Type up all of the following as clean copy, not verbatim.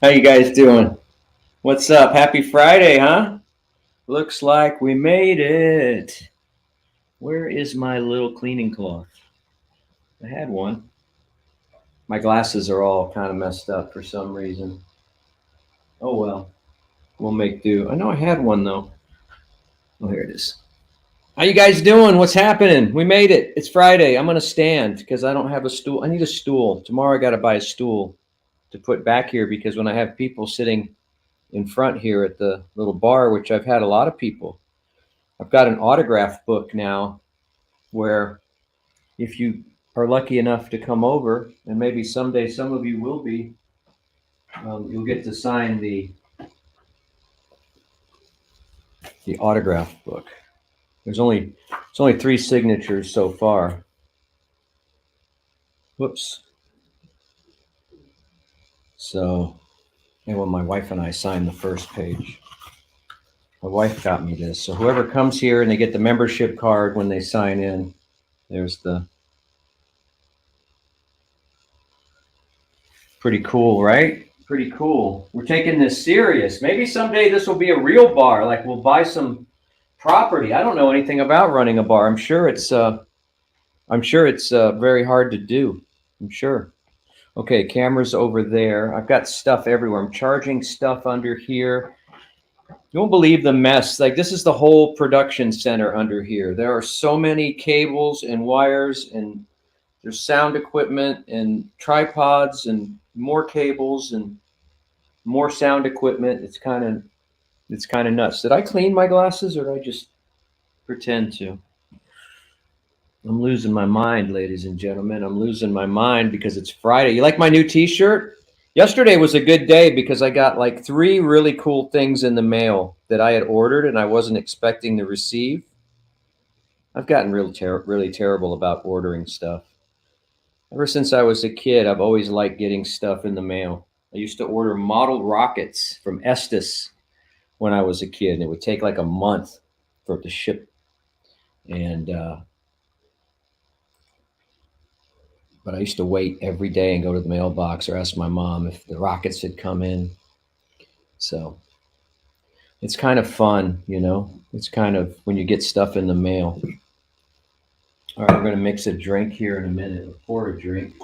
How you guys doing? What's up? Happy Friday, huh? Looks like we made it. Where is my little cleaning cloth? I had one. My glasses are all kind of messed up for some reason. Oh well, we'll make do. I know I had one though. Oh, here it is. How you guys doing? What's happening? We made it. It's Friday. I'm gonna stand because I don't have a stool. I need a stool. Tomorrow I gotta buy a stool to put back here because when I have people sitting in front here at the little bar, which I've had a lot of people, I've got an autograph book now where if you are lucky enough to come over, and maybe someday some of you will be, you'll get to sign the autograph book. It's only three signatures so far. Whoops. So, and when my wife and I signed the first page, my wife got me this. So whoever comes here and they get the membership card when they sign in, there's the pretty cool, right? Pretty cool. We're taking this serious. Maybe someday this will be a real bar. Like we'll buy some property. I don't know anything about running a bar. I'm sure it's very hard to do. I'm sure. Okay, cameras over there. I've got stuff everywhere. I'm charging stuff under here. You won't believe the mess. Like this is the whole production center under here. There are so many cables and wires, and there's sound equipment and tripods and more cables and more sound equipment. It's kind of nuts. Did I clean my glasses or did I just pretend to? I'm losing my mind, ladies and gentlemen. I'm losing my mind because it's Friday. You like my new t-shirt? Yesterday was a good day because I got like three really cool things in the mail that I had ordered and I wasn't expecting to receive. I've gotten really terrible about ordering stuff. Ever since I was a kid, I've always liked getting stuff in the mail. I used to order model rockets from Estes when I was a kid, and it would take like a month for it to ship. And but I used to wait every day and go to the mailbox or ask my mom if the rockets had come in. So it's kind of fun, you know. It's kind of when you get stuff in the mail. All right, we're going to mix a drink here in a minute, pour a drink.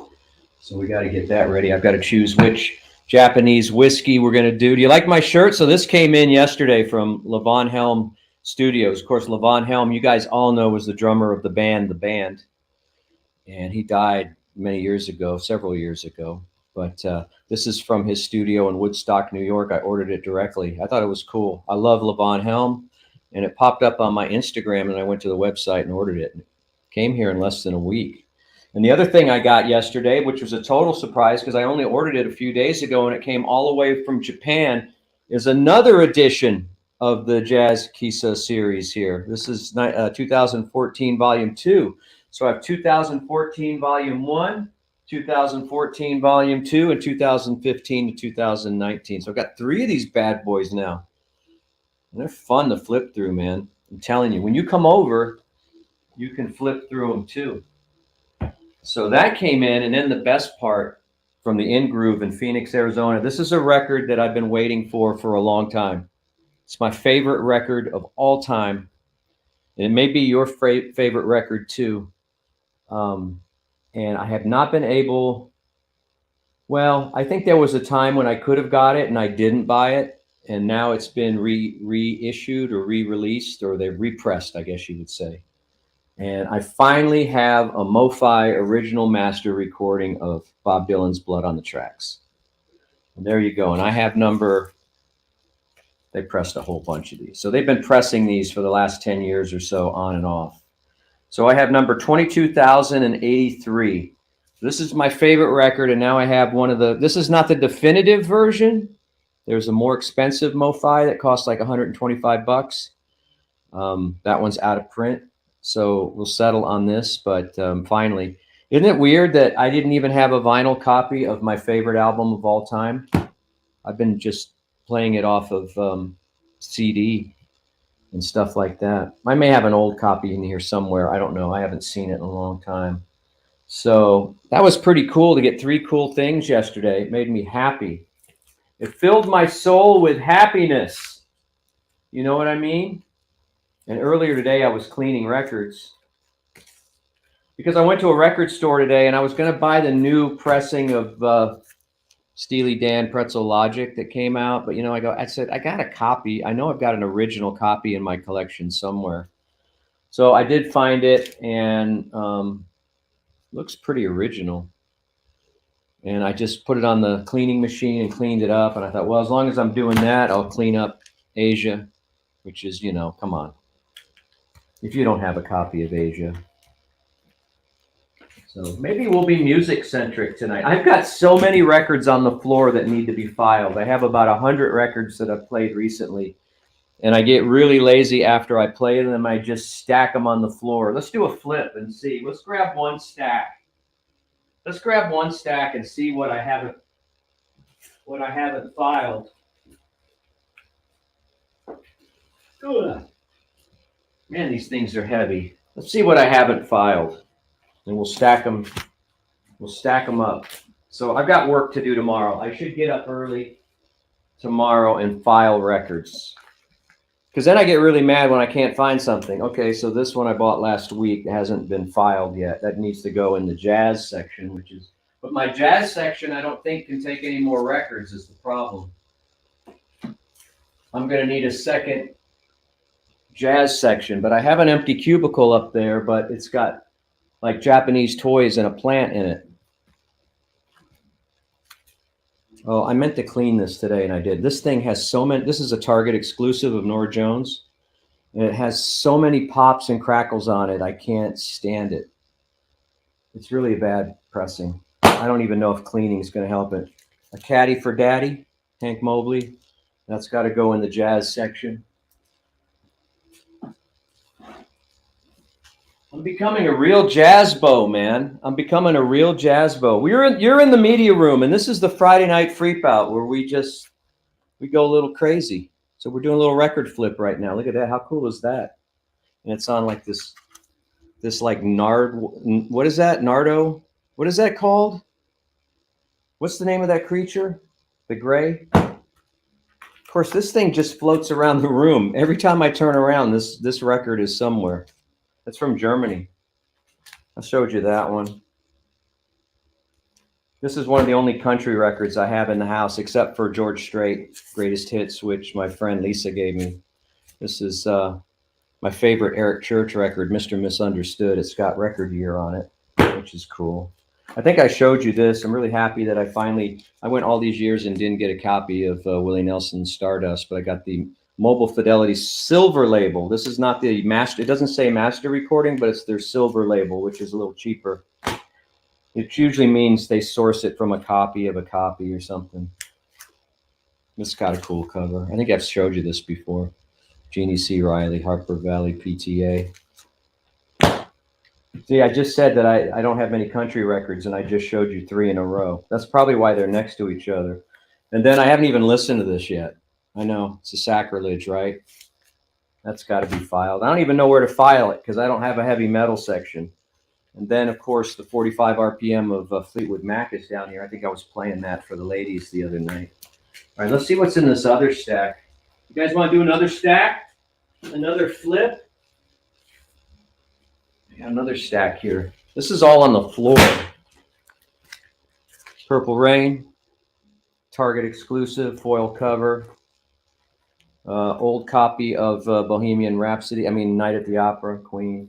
So we got to get that ready. I've got to choose which Japanese whiskey we're going to do. Do you like my shirt? So this came in yesterday from Levon Helm Studios. Of course, Levon Helm, you guys all know, was the drummer of the band, and he died many years ago, several years ago. But this is from his studio in Woodstock, New York. I ordered it directly. I thought it was cool. I love Levon Helm, and it popped up on my Instagram, and I went to the website and ordered it. It came here in less than a week. And the other thing I got yesterday, which was a total surprise because I only ordered it a few days ago and it came all the way from Japan, is another edition of the Jazz Kisa series here. This is 2014 Volume 2. So I have 2014 Volume 1, 2014 Volume 2, and 2015 to 2019. So I've got three of these bad boys now. And they're fun to flip through, man. I'm telling you, when you come over, you can flip through them too. So that came in, and then the best part from the In Groove in Phoenix, Arizona. This is a record that I've been waiting for a long time. It's my favorite record of all time. And it may be your favorite record too. And I have not been able, well, I think there was a time when I could have got it and I didn't buy it. And now it's been reissued or re-released, or they've repressed, I guess you would say. And I finally have a MoFi original master recording of Bob Dylan's Blood on the Tracks. And there you go. And I have they pressed a whole bunch of these. So they've been pressing these for the last 10 years or so, on and off. So I have number 22,083. This is my favorite record. And now I have this is not the definitive version. There's a more expensive MoFi that costs like 125 bucks. That one's out of print. So we'll settle on this, but finally, isn't it weird that I didn't even have a vinyl copy of my favorite album of all time? I've been just playing it off of CD and stuff like that. I may have an old copy in here somewhere. I don't know. I haven't seen it in a long time. So that was pretty cool to get three cool things yesterday. It made me happy. It filled my soul with happiness. You know what I mean? And earlier today, I was cleaning records because I went to a record store today and I was going to buy the new pressing of Steely Dan Pretzel Logic that came out. But, I said, I got a copy. I know I've got an original copy in my collection somewhere. So I did find it, and looks pretty original. And I just put it on the cleaning machine and cleaned it up. And I thought, well, as long as I'm doing that, I'll clean up Asia, which is, come on. If you don't have a copy of Asia. So maybe we'll be music-centric tonight. I've got so many records on the floor that need to be filed. I have about 100 records that I've played recently. And I get really lazy after I play them. I just stack them on the floor. Let's do a flip and see. Let's grab one stack. Let's grab one stack and see what I haven't filed. Ugh. Man, these things are heavy. Let's see what I haven't filed, and we'll stack them. We'll stack them up. So I've got work to do tomorrow. I should get up early tomorrow and file records, because then I get really mad when I can't find something. Okay, so this one I bought last week hasn't been filed yet. That needs to go in the jazz section, but my jazz section I don't think can take any more records is the problem. I'm going to need a second jazz section, but I have an empty cubicle up there, but it's got like Japanese toys and a plant in it. Oh, I meant to clean this today, and I did. This thing has so many. This is a Target exclusive of Norah Jones, and it has so many pops and crackles on it. I can't stand it. It's really bad pressing. I don't even know if cleaning is going to help it. A Caddy for Daddy, Hank Mobley. That's got to go in the jazz section. I'm becoming a real jazz bow, man. I'm becoming a real jazz bow. You're in the media room, and this is the Friday night freak out where we go a little crazy. So we're doing a little record flip right now. Look at that. How cool is that? And it's on like this like what is that? Nardo? What is that called? What's the name of that creature? The gray? Of course, this thing just floats around the room. Every time I turn around, this record is somewhere. That's from Germany. I showed you that one. This is one of the only country records I have in the house, except for George Strait, Greatest Hits, which my friend Lisa gave me. This is my favorite Eric Church record, Mr. Misunderstood. It's got record year on it, which is cool. I think I showed you this. I'm really happy that I went all these years and didn't get a copy of Willie Nelson's Stardust, but I got the Mobile Fidelity silver label. This is not the master. It doesn't say master recording, but it's their silver label, which is a little cheaper. It usually means they source it from a copy of a copy or something. This got a cool cover. I think I've showed you this before. Jeannie C. Riley, Harper Valley PTA. See, I just said that I don't have many country records, and I just showed you 3 in a row. That's probably why they're next to each other. And then I haven't even listened to this yet. I know, it's a sacrilege, right? That's got to be filed. I don't even know where to file it because I don't have a heavy metal section. And then, of course, the 45 RPM of Fleetwood Mac is down here. I think I was playing that for the ladies the other night. All right, let's see what's in this other stack. You guys want to do another stack? Another flip? I got another stack here. This is all on the floor. Purple Rain, Target exclusive, foil cover. Old copy of Bohemian Rhapsody. Night at the Opera, Queen's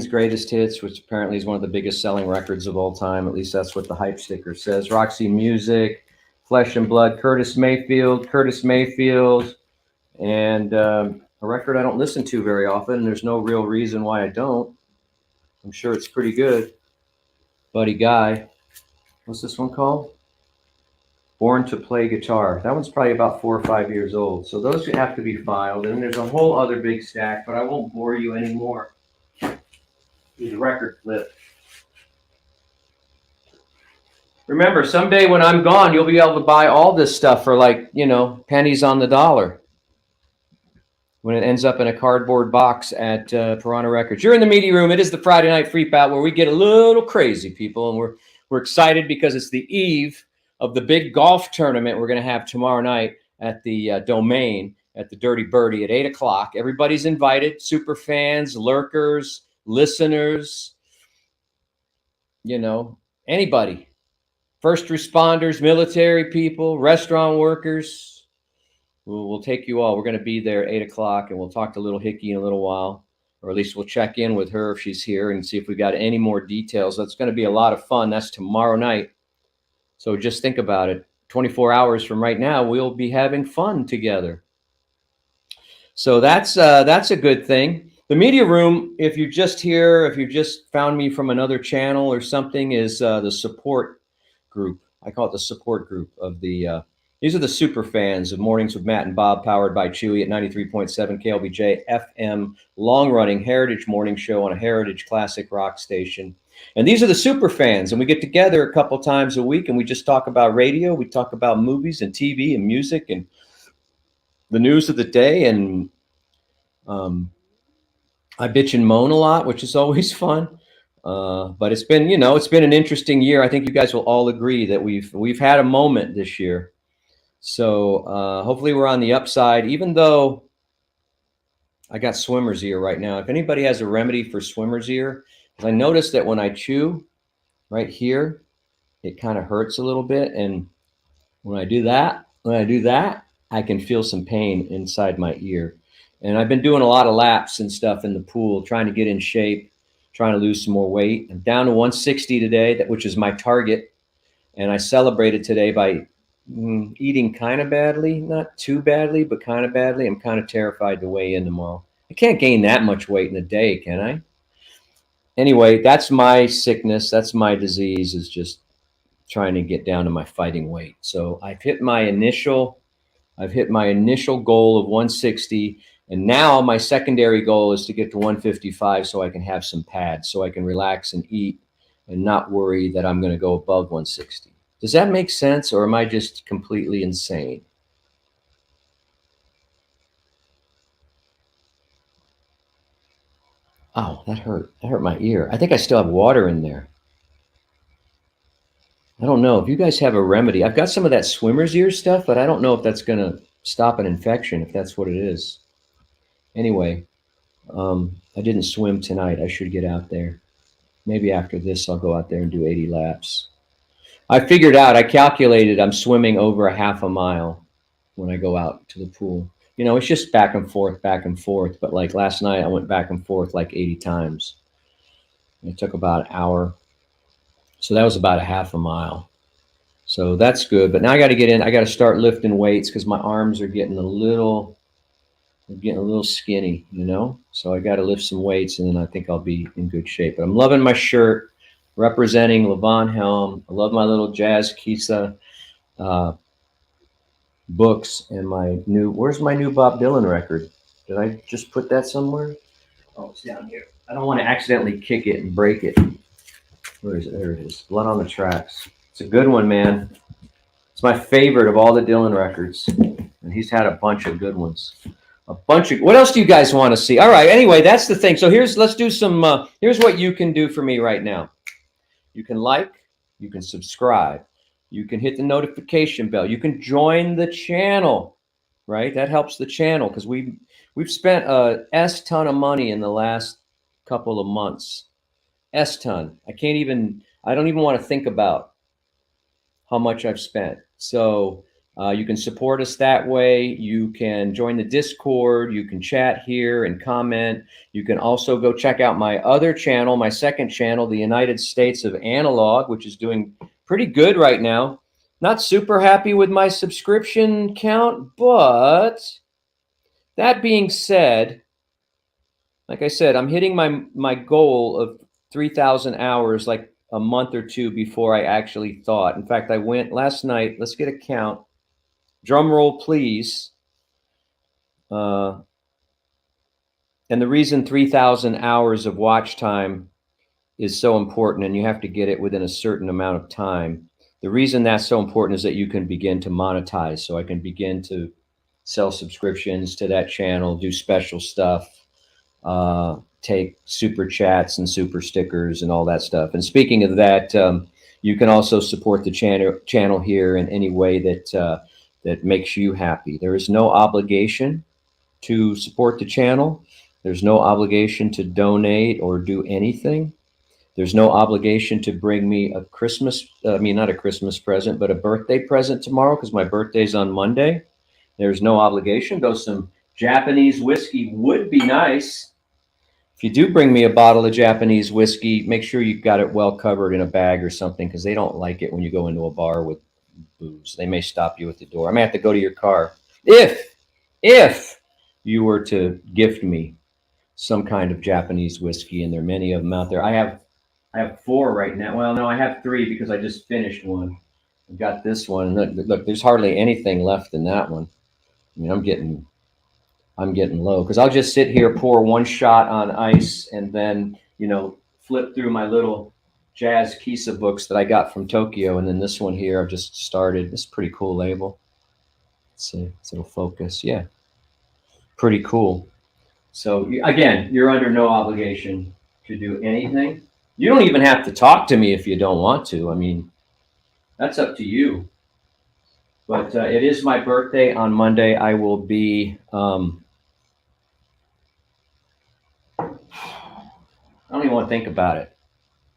Greatest Hits, which apparently is one of the biggest selling records of all time. At least that's what the hype sticker says. Roxy Music, Flesh and Blood, Curtis Mayfield, and a record I don't listen to very often. And there's no real reason why I don't. I'm sure it's pretty good. Buddy Guy. What's this one called? Born to Play Guitar. That one's probably about 4 or 5 years old. So those have to be filed. And there's a whole other big stack, but I won't bore you anymore. Here's a record flip. Remember, someday when I'm gone, you'll be able to buy all this stuff for pennies on the dollar. When it ends up in a cardboard box at Piranha Records. You're in the media room. It is the Friday Night Freak Out where we get a little crazy, people. And we're excited because it's the eve of the big golf tournament we're going to have tomorrow night at the Domain at the Dirty Birdie at 8 o'clock. Everybody's invited, super fans, lurkers, listeners, you know, anybody, first responders, military people, restaurant workers. We'll take you all. We're going to be there at 8 o'clock, and we'll talk to little Hickey in a little while, or at least we'll check in with her if she's here and see if we got any more details. That's going to be a lot of fun. That's tomorrow night. So just think about it. 24 hours from right now, we'll be having fun together. So that's a good thing. The media room, if you're just here, if you just found me from another channel or something, is the support group. I call it the support group of the, these are the super fans of Mornings with Matt and Bob, powered by Chewy at 93.7 KLBJ FM, long-running heritage morning show on a heritage classic rock station. And these are the super fans, and we get together a couple times a week, and we just talk about radio. We talk about movies and TV and music and the news of the day, and I bitch and moan a lot, which is always fun. But it's been, you know, it's been an interesting year. I think you guys will all agree that we've had a moment this year. So hopefully we're on the upside, even though I got swimmer's ear right now. If anybody has a remedy for swimmer's ear, I noticed that when I chew right here, it kind of hurts a little bit. And when I do that, I can feel some pain inside my ear. And I've been doing a lot of laps and stuff in the pool, trying to get in shape, trying to lose some more weight. I'm down to 160 today, which is my target. And I celebrated today by eating kind of badly, not too badly, but kind of badly. I'm kind of terrified to weigh in tomorrow. I can't gain that much weight in a day, can I? Anyway, that's my sickness. That's my disease, is just trying to get down to my fighting weight. So I've hit my initial goal of 160. And now my secondary goal is to get to 155 so I can have some pads, so I can relax and eat and not worry that I'm going to go above 160. Does that make sense, or am I just completely insane? Oh, that hurt. That hurt my ear. I think I still have water in there. I don't know if you guys have a remedy. I've got some of that swimmer's ear stuff, but I don't know if that's going to stop an infection, if that's what it is. Anyway, I didn't swim tonight. I should get out there. Maybe after this, I'll go out there and do 80 laps. I figured out, I calculated I'm swimming over a half a mile when I go out to the pool. You know, it's just back and forth. But like last night, I went back and forth like 80 times. It took about an hour. So that was about a half a mile. So that's good. But now I got to get in. I got to start lifting weights because my arms are getting a little skinny, you know? So I got to lift some weights, and then I think I'll be in good shape. But I'm loving my shirt, representing Levon Helm. I love my little Jazz Kisa books and where's my new Bob Dylan record? Did I just put that somewhere? Oh, it's down here. I don't want to accidentally kick it and break it. Where is it? There it is. Blood on the Tracks. It's a good one, man. It's my favorite of all the Dylan records. And he's had a bunch of good ones. What else do you guys want to see? All right. Anyway, that's the thing. So let's do some, here's what you can do for me right now. You can like, you can subscribe, you can hit the notification bell, you can join the channel, right? That helps the channel because we've spent a ton of money in the last couple of months. Ton. I don't even want to think about how much I've spent. So you can support us that way. You can join the Discord. You can chat here and comment. You can also go check out my other channel, my second channel, the United States of Analog, which is doing pretty good right now. Not super happy with my subscription count, but that being said, like I said, I'm hitting my goal of 3,000 hours like a month or two before I actually thought. In fact, I went last night. Let's get a count. Drum roll, please. And the reason 3,000 hours of watch time is so important, and you have to get it within a certain amount of time. The reason that's so important is that you can begin to monetize. So I can begin to sell subscriptions to that channel, do special stuff, take super chats and super stickers and all that stuff. And speaking of that, You can also support the channel here in any way that makes you happy. There is no obligation to support the channel. There's no obligation to donate or do anything. There's no obligation to bring me a Christmas, not a Christmas present, but a birthday present tomorrow because my birthday's on Monday. There's no obligation, though some Japanese whiskey would be nice. If you do bring me a bottle of Japanese whiskey, make sure you've got it well covered in a bag or something because they don't like it when you go into a bar with booze. They may stop you at the door. I may have to go to your car. If you were to gift me some kind of Japanese whiskey, and there are many of them out there. I have 4 right now. Well, no, I have 3 because I just finished one. I've got this one. Look, there's hardly anything left in that one. I mean, I'm getting low because I'll just sit here, pour 1 shot on ice, and then flip through my little jazz Kisa books that I got from Tokyo, and then this one here I've just started. This is a pretty cool label. Let's see if it'll focus. Yeah, pretty cool. So again, you're under no obligation to do anything. You don't even have to talk to me if you don't want to. I mean, that's up to you. But it is my birthday on Monday. I will be. I don't even want to think about it.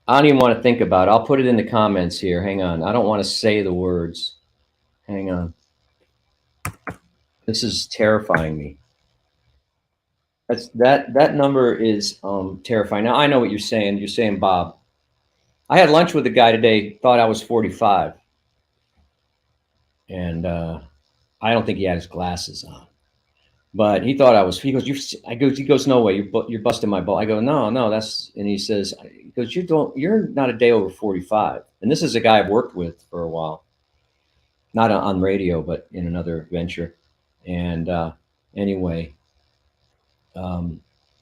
I'll put it in the comments here. Hang on. I don't want to say the words. Hang on. This is terrifying me. That number is terrifying. Now I know what you're saying. You're saying, Bob. I had lunch with a guy today. Thought I was 45, and I don't think he had his glasses on. But he thought I was. He goes, he goes, no way. You're busting my ball. I go, no. That's. And he says, he goes, you're not a day over 45. And this is a guy I've worked with for a while, not on radio, but in another venture. And anyway.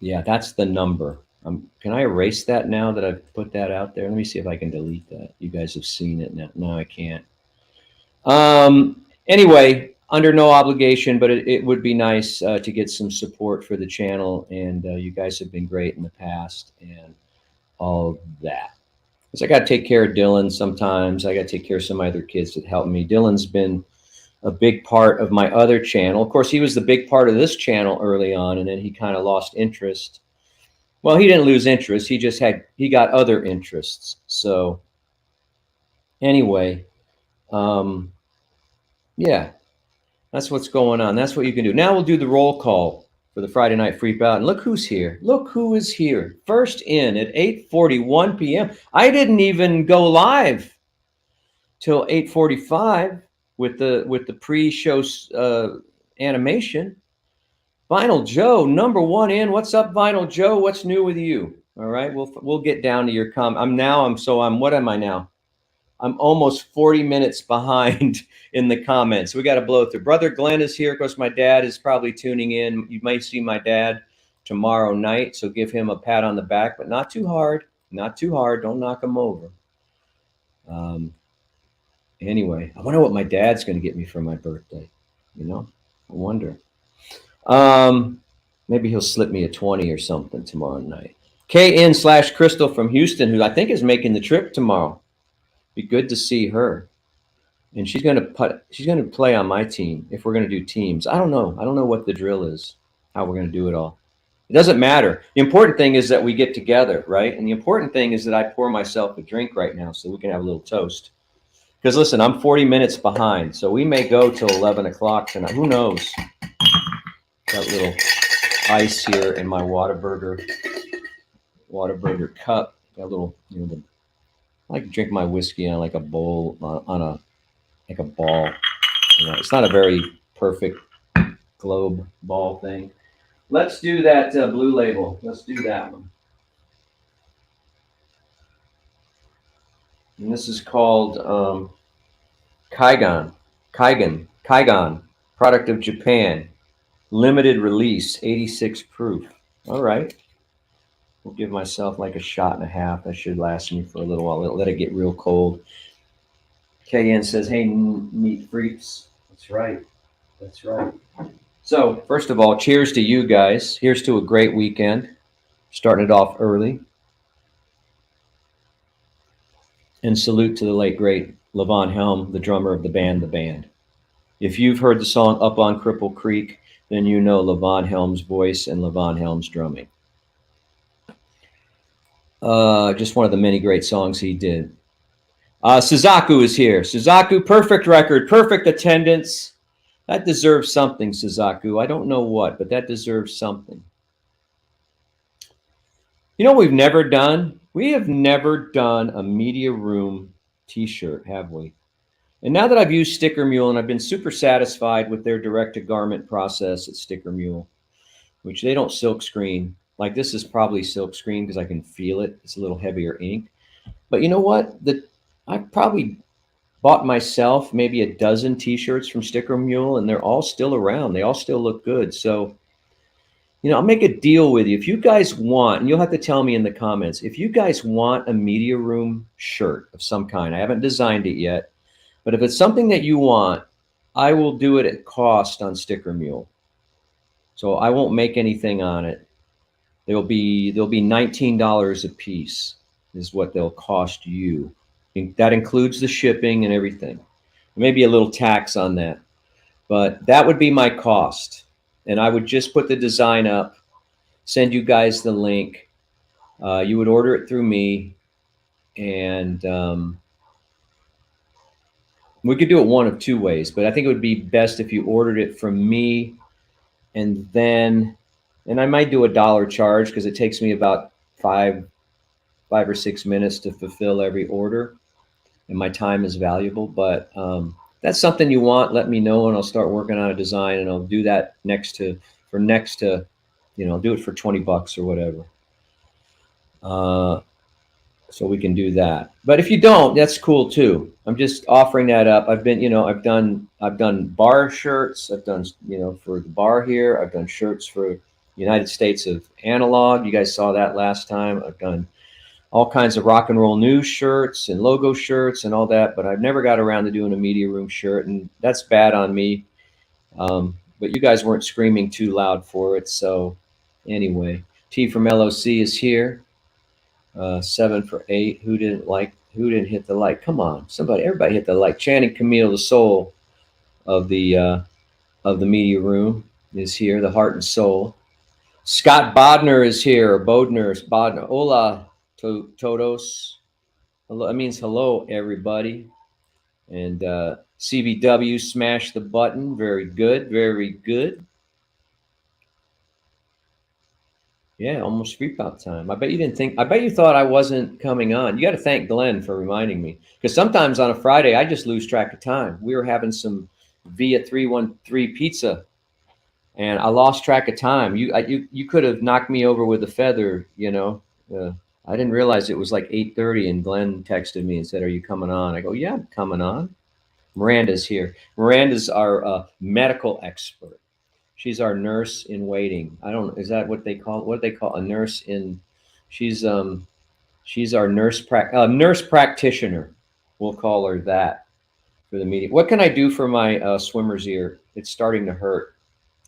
Yeah, that's the number. Can I erase that now that I've put that out there? Let me see if I can delete that. You guys have seen it now. No, I can't. Anyway, under no obligation, but it would be nice to get some support for the channel. And you guys have been great in the past and all that. Because I got to take care of Dylan sometimes. I got to take care of some other kids that help me. Dylan's been a big part of my other channel. Of course, he was the big part of this channel early on, and then he kind of lost interest. Well, he didn't lose interest. He got other interests. So anyway, yeah, that's what's going on. That's what you can do. Now we'll do the roll call for the Friday Night Freap Out. And look who's here. Look who is here. First in at 8:41 p.m. I didn't even go live till 8:45. With the pre-show animation. Vinyl Joe, number 1 in. What's up, Vinyl Joe? What's new with you? All right, we'll get down to your comment. What am I now? I'm almost 40 minutes behind in the comments. We got to blow through. Brother Glenn is here. Of course, my dad is probably tuning in. You might see my dad tomorrow night, so give him a pat on the back, but not too hard. Not too hard. Don't knock him over. Anyway, I wonder what my dad's going to get me for my birthday. I wonder. Maybe he'll slip me a 20 or something tomorrow night. KN/Crystal from Houston, who I think is making the trip tomorrow. Be good to see her. And she's going to play on my team if we're going to do teams. I don't know. I don't know what the drill is, how we're going to do it all. It doesn't matter. The important thing is that we get together, right? And the important thing is that I pour myself a drink right now so we can have a little toast. Because listen, I'm 40 minutes behind, so we may go till 11 o'clock tonight. Who knows? Got a little ice here in my Whataburger cup. Got a little, I like to drink my whiskey on like a bowl, like a ball. It's not a very perfect globe ball thing. Let's do that blue label. Let's do that one. And this is called Kaigan, product of Japan, limited release, 86 proof. All right. We'll give myself like a shot and a half. That should last me for a little while. Let it get real cold. KN says, hey, meat freaks. That's right. That's right. So first of all, cheers to you guys. Here's to a great weekend. Starting it off early. And salute to the late great Levon Helm, the drummer of the band The Band. If you've heard the song Up on Cripple Creek, then you know Levon Helm's voice and Levon Helm's drumming. Just one of the many great songs he did. Suzaku is here. Suzaku, perfect record, perfect attendance. That deserves something, Suzaku. I don't know what, but that deserves something. You know what we've never done? We have never done a Media Room t-shirt, have we? And now that I've used Sticker Mule and I've been super satisfied with their direct-to-garment process at Sticker Mule, which they don't silk screen. Like this is probably silk screen because I can feel it. It's a little heavier ink. But you know what? I probably bought myself maybe a dozen t-shirts from Sticker Mule and they're all still around. They all still look good. So, you know, I'll make a deal with you. If you guys want, and you'll have to tell me in the comments, if you guys want a Media Room shirt of some kind, I haven't designed it yet, but if it's something that you want, I will do it at cost on Sticker Mule. So I won't make anything on it. They'll be $19 a piece is what they'll cost you. That includes the shipping and everything. Maybe a little tax on that. But that would be my cost. And I would just put the design up, send you guys the link. You would order it through me. And we could do it one of two ways. But I think it would be best if you ordered it from me. And I might do $1 charge because it takes me about five or 6 minutes to fulfill every order. And my time is valuable. But that's something you want, let me know, and I'll start working on a design, and I'll do that next to, you know, do it for $20 or whatever. So we can do that. But if you don't, that's cool too. I'm just offering that up. I've done bar shirts. I've done, you know, for the bar here. I've done shirts for United States of Analog. You guys saw that last time. I've done all kinds of rock and roll news shirts and logo shirts and all that, but I've never got around to doing a Media Room shirt, and that's bad on me. But you guys weren't screaming too loud for it. So anyway, T from LOC is here. 7 for 8. Who didn't hit the like? Come on, everybody hit the like. Channing Camille, the soul of the Media Room, is here, the heart and soul. Scott Bodner is here, Bodner. Hola, todos. Hello, that means hello, everybody. And CBW, smash the button. Very good, very good. Yeah, almost FREAP out time. I bet you thought I wasn't coming on. You got to thank Glenn for reminding me, because sometimes on a Friday I just lose track of time. We were having some Via 313 pizza, and I lost track of time. You could have knocked me over with a feather, you know. I didn't realize it was like 8:30, and Glenn texted me and said, "Are you coming on?" I go, "Yeah, I'm coming on." Miranda's here. Miranda's our medical expert. She's our nurse in waiting. Is that what they call? What do they call a nurse in? She's our nurse practitioner. We'll call her that for the meeting. What can I do for my swimmer's ear? It's starting to hurt.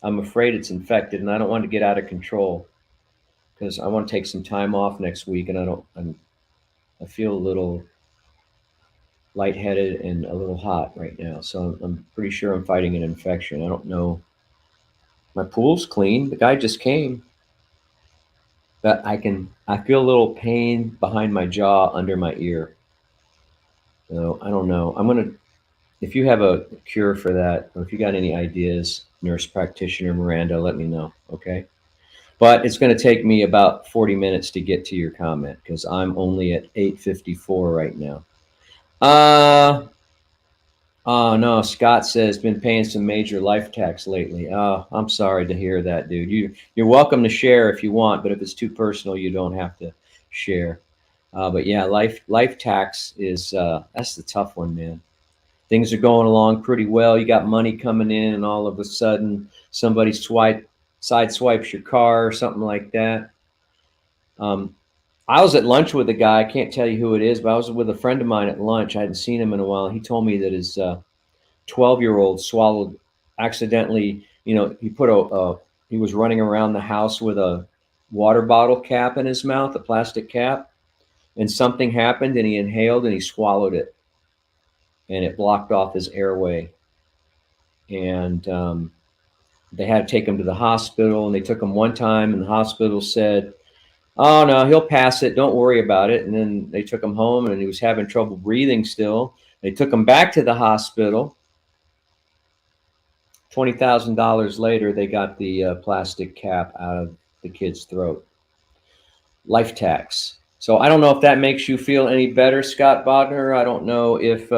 I'm afraid it's infected, and I don't want to get out of control because I want to take some time off next week, and I feel a little lightheaded and a little hot right now. So I'm pretty sure I'm fighting an infection. I don't know. My pool's clean. The guy just came. But I feel a little pain behind my jaw under my ear. So I don't know. If you have a cure for that, or if you got any ideas, nurse practitioner Miranda, let me know. Okay. But it's going to take me about 40 minutes to get to your comment because I'm only at 8:54 right now. Oh no, Scott says been paying some major life tax lately. Oh, I'm sorry to hear that, dude. You're welcome to share if you want, but if it's too personal, you don't have to share. But yeah, life tax is that's the tough one, man. Things are going along pretty well. You got money coming in, and all of a sudden somebody sideswipes your car or something like that. I was at lunch with a guy. I can't tell you who it is, but I was with a friend of mine at lunch. I hadn't seen him in a while. He told me that his 12-year-old swallowed accidentally. You know, he was running around the house with a water bottle cap in his mouth, a plastic cap, and something happened, and he inhaled and he swallowed it, and it blocked off his airway. And they had to take him to the hospital, and they took him one time, and the hospital said, "Oh no, he'll pass it. Don't worry about it." And then they took him home, and he was having trouble breathing still. They took him back to the hospital. $20,000 later, they got the plastic cap out of the kid's throat. Life tax. So I don't know if that makes you feel any better, Scott Bodner. I don't know if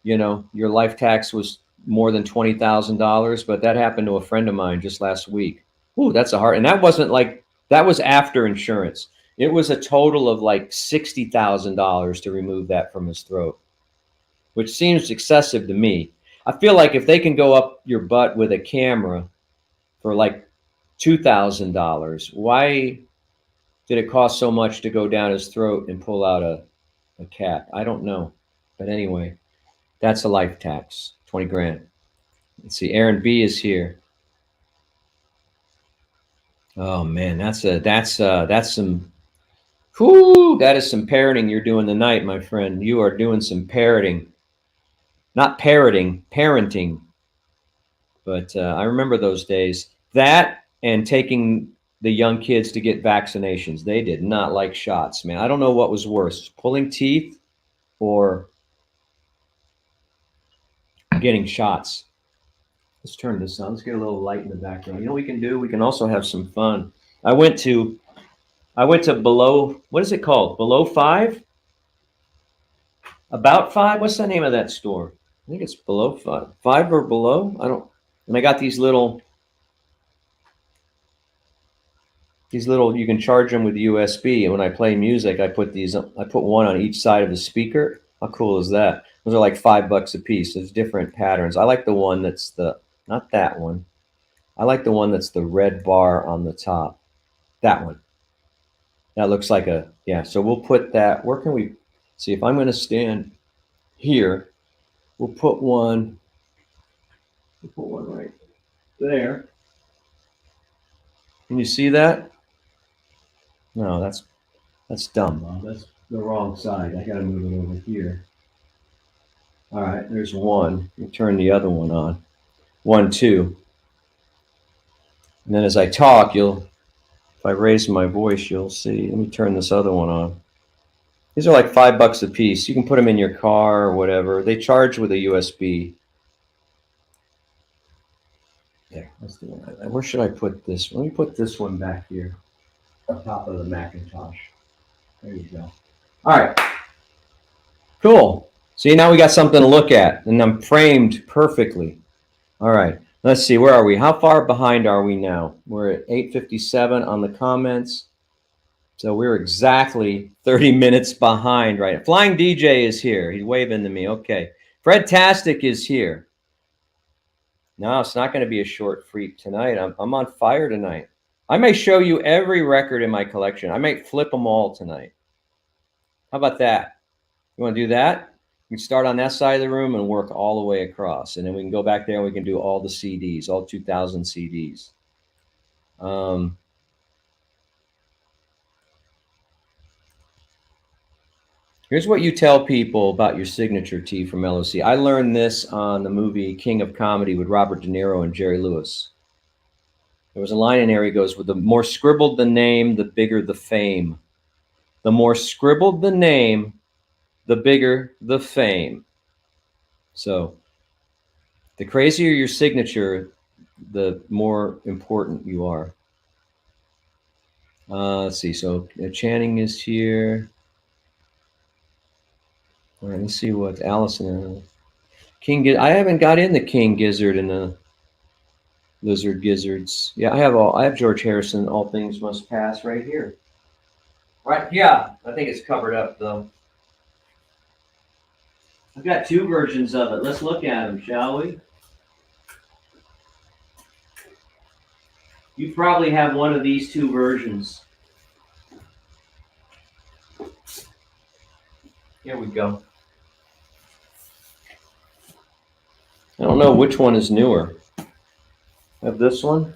your life tax was more than $20,000, but that happened to a friend of mine just last week. Ooh, that's a hard. And that wasn't like, that was after insurance. It was a total of like $60,000 to remove that from his throat, which seems excessive to me. I feel like if they can go up your butt with a camera for like $2,000, why did it cost so much to go down his throat and pull out a cap? I don't know. But anyway, that's a life tax, 20 grand. Let's see, Aaron B is here. Oh man, that's some, whoo, that is some parroting you're doing tonight, my friend. You are doing some parroting. Not parroting, parenting. But I remember those days. That and taking the young kids to get vaccinations. They did not like shots, man. I don't know what was worse, pulling teeth or getting shots. Let's turn this on. Let's get a little light in the background. You know what we can do? We can also have some fun. I went to Below, what is it called? Below 5? About 5? What's the name of that store? I think it's Below 5. 5 or Below? I don't. And I got these little, you can charge them with USB. And when I play music, I put one on each side of the speaker. How cool is that? Those are like $5 a piece. There's different patterns. I like the one that's not that one. I like the one that's the red bar on the top. That one. That looks like yeah. So we'll put that, where can we, see if I'm going to stand here, we'll put one right there. Can you see that? No, that's dumb, Bob. That's the wrong side. I got to move it over here. All right, there's one. You turn the other one on. 1, 2. And then as I talk, if I raise my voice, you'll see. Let me turn this other one on. These are like $5 a piece. You can put them in your car or whatever. They charge with a USB. There, let's do it. Where should I put this? Let me put this one back here on top of the Macintosh. There you go. All right. Cool. See, now we got something to look at, and I'm framed perfectly. All right. Let's see. Where are we? How far behind are we now? We're at 8:57 on the comments. So we're exactly 30 minutes behind, right? Flying DJ is here. He's waving to me. Okay. Fred Tastic is here. No, it's not going to be a short freak tonight. I'm on fire tonight. I may show you every record in my collection. I may flip them all tonight. How about that? You want to do that? We can start on that side of the room and work all the way across. And then we can go back there and we can do all the CDs, all 2,000 CDs. Here's what you tell people about your signature tee from LOC. I learned this on the movie King of Comedy with Robert De Niro and Jerry Lewis. There was a line in there, he goes, "With the more scribbled the name, the bigger the fame. The more scribbled the name, the bigger the fame." So the crazier your signature, the more important you are. Let's see. So Channing is here. All right, let's see what Allison. I haven't got in the King Gizzard and the Lizard Gizzards. Yeah, I have George Harrison, All Things Must Pass, right here. Right, yeah. I think it's covered up though. I've got 2 versions of it. Let's look at them, shall we? You probably have one of these 2 versions. Here we go. I don't know which one is newer. I have this one.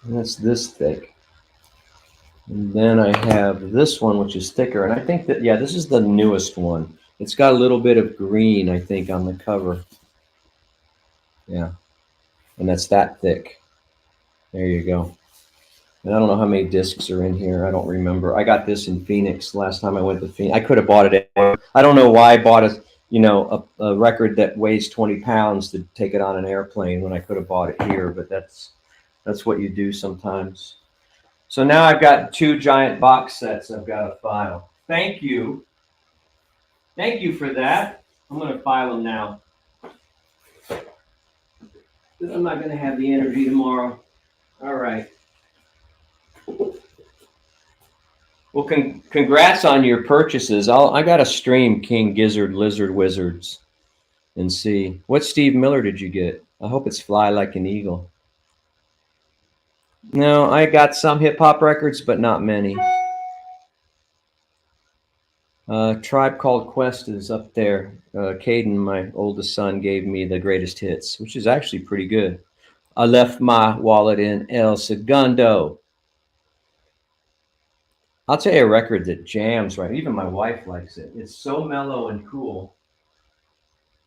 And that's this thick. And then I have this one, which is thicker. And I think that, yeah, this is the newest one. It's got a little bit of green, I think, on the cover. Yeah. And that's that thick. There you go. And I don't know how many discs are in here. I don't remember. I got this in Phoenix last time I went to Phoenix. I could have bought it. I don't know why I bought a record that weighs 20 pounds to take it on an airplane when I could have bought it here. But that's what you do sometimes. So now I've got 2 giant box sets I've got to file. Thank you. Thank you for that. I'm going to file them now. Because I'm not going to have the energy tomorrow. All right. Well, congrats on your purchases. I got to stream King Gizzard Lizard Wizards and see. What Steve Miller did you get? I hope it's Fly Like an Eagle. No, I got some hip hop records, but not many. Tribe Called Quest is up there. Caden, my oldest son, gave me the greatest hits, which is actually pretty good. I left my wallet in El Segundo. I'll tell you a record that jams, right? Even my wife likes it. It's so mellow and cool.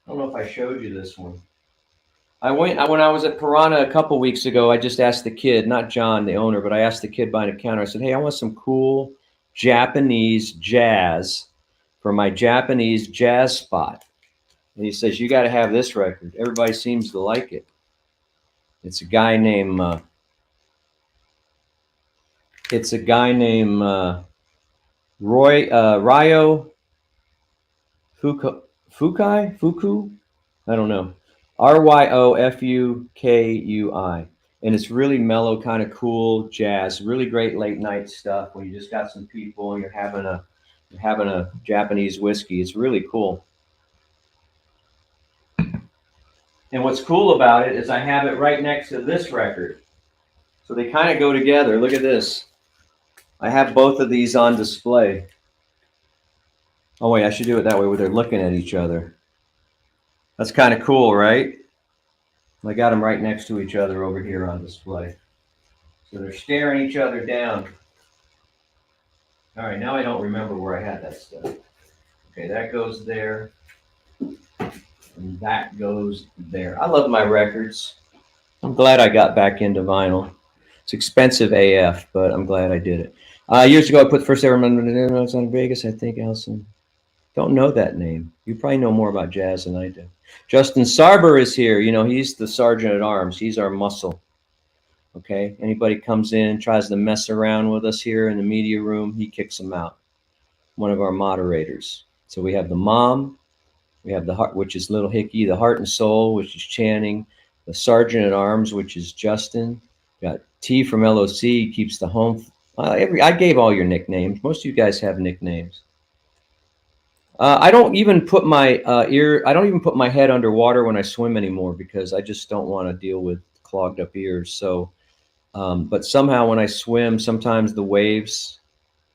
I don't know if I showed you this one. When I was at Piranha a couple weeks ago, I just asked the kid, not John, the owner, but I asked the kid behind the counter. I said, "Hey, I want some cool Japanese jazz for my Japanese jazz spot." And he says, "You got to have this record. Everybody seems to like it." It's a guy named Ryo Fuku. I don't know. RYOFUKUI. And it's really mellow, kind of cool jazz. Really great late night stuff when you just got some people and you're having a Japanese whiskey. It's really cool. And what's cool about it is I have it right next to this record. So they kind of go together. Look at this. I have both of these on display. Oh, wait, I should do it that way where they're looking at each other. That's kind of cool, right? I got them right next to each other over here on display. So they're staring each other down. All right, now I don't remember where I had that stuff. Okay, that goes there. And that goes there. I love my records. I'm glad I got back into vinyl. It's expensive AF, but I'm glad I did it. Years ago, I put the first ever notes on Vegas, I think, Allison. Don't know that name. You probably know more about jazz than I do. Justin Sarber is here. You know, he's the sergeant at arms. He's our muscle. Okay. Anybody comes in, tries to mess around with us here in the media room, he kicks them out. One of our moderators. So we have the mom, we have the heart, which is Little Hickey, the heart and soul, which is Channing, the sergeant at arms, which is Justin. We got T from LOC, keeps the home. I gave all your nicknames. Most of you guys have nicknames. I don't even put my I don't even put my head underwater when I swim anymore because I just don't want to deal with clogged up ears. So, but somehow when I swim, sometimes the waves,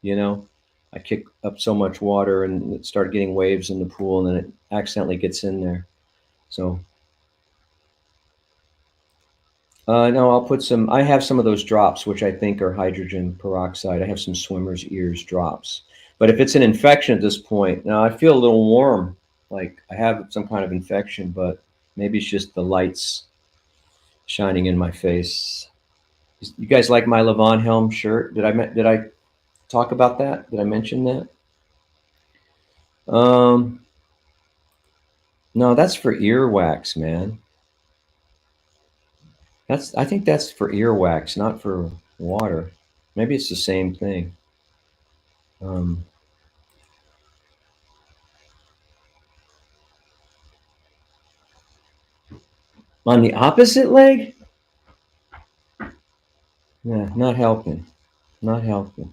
I kick up so much water and it start getting waves in the pool, and then it accidentally gets in there. So, no, I'll put some. I have some of those drops, which I think are hydrogen peroxide. I have some swimmer's ears drops. But if it's an infection at this point, now I feel a little warm, like I have some kind of infection, but maybe it's just the lights shining in my face. You guys like my Levon Helm shirt? Did I talk about that? Did I mention that? No, that's for earwax, man. I think that's for earwax, not for water. Maybe it's the same thing. On the opposite leg? Yeah, not helping. Not helping.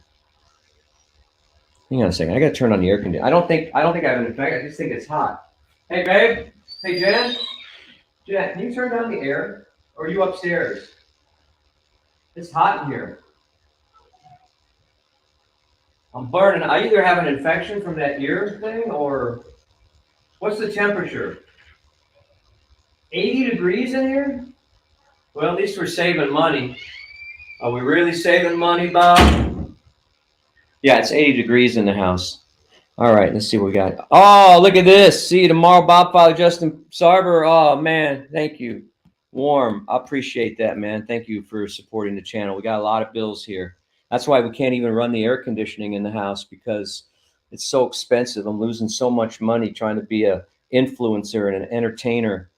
Hang on a second. I gotta turn on the air conditioner. I don't think I have an infection. I just think it's hot. Hey, babe. Hey, Jen. Jen, can you turn down the air? Or are you upstairs? It's hot in here. I'm burning. I either have an infection from that ear thing, or what's the temperature? 80 degrees in here? Well, at least we're saving money. Are we really saving money, Bob? Yeah, it's 80 degrees in the house. All right, let's see what we got. Oh, look at this. See you tomorrow, Bob, Father Justin Sarber. Oh, man, thank you. Warm. I appreciate that, man. Thank you for supporting the channel. We got a lot of bills here. That's why we can't even run the air conditioning in the house because it's so expensive. I'm losing so much money trying to be a influencer and an entertainer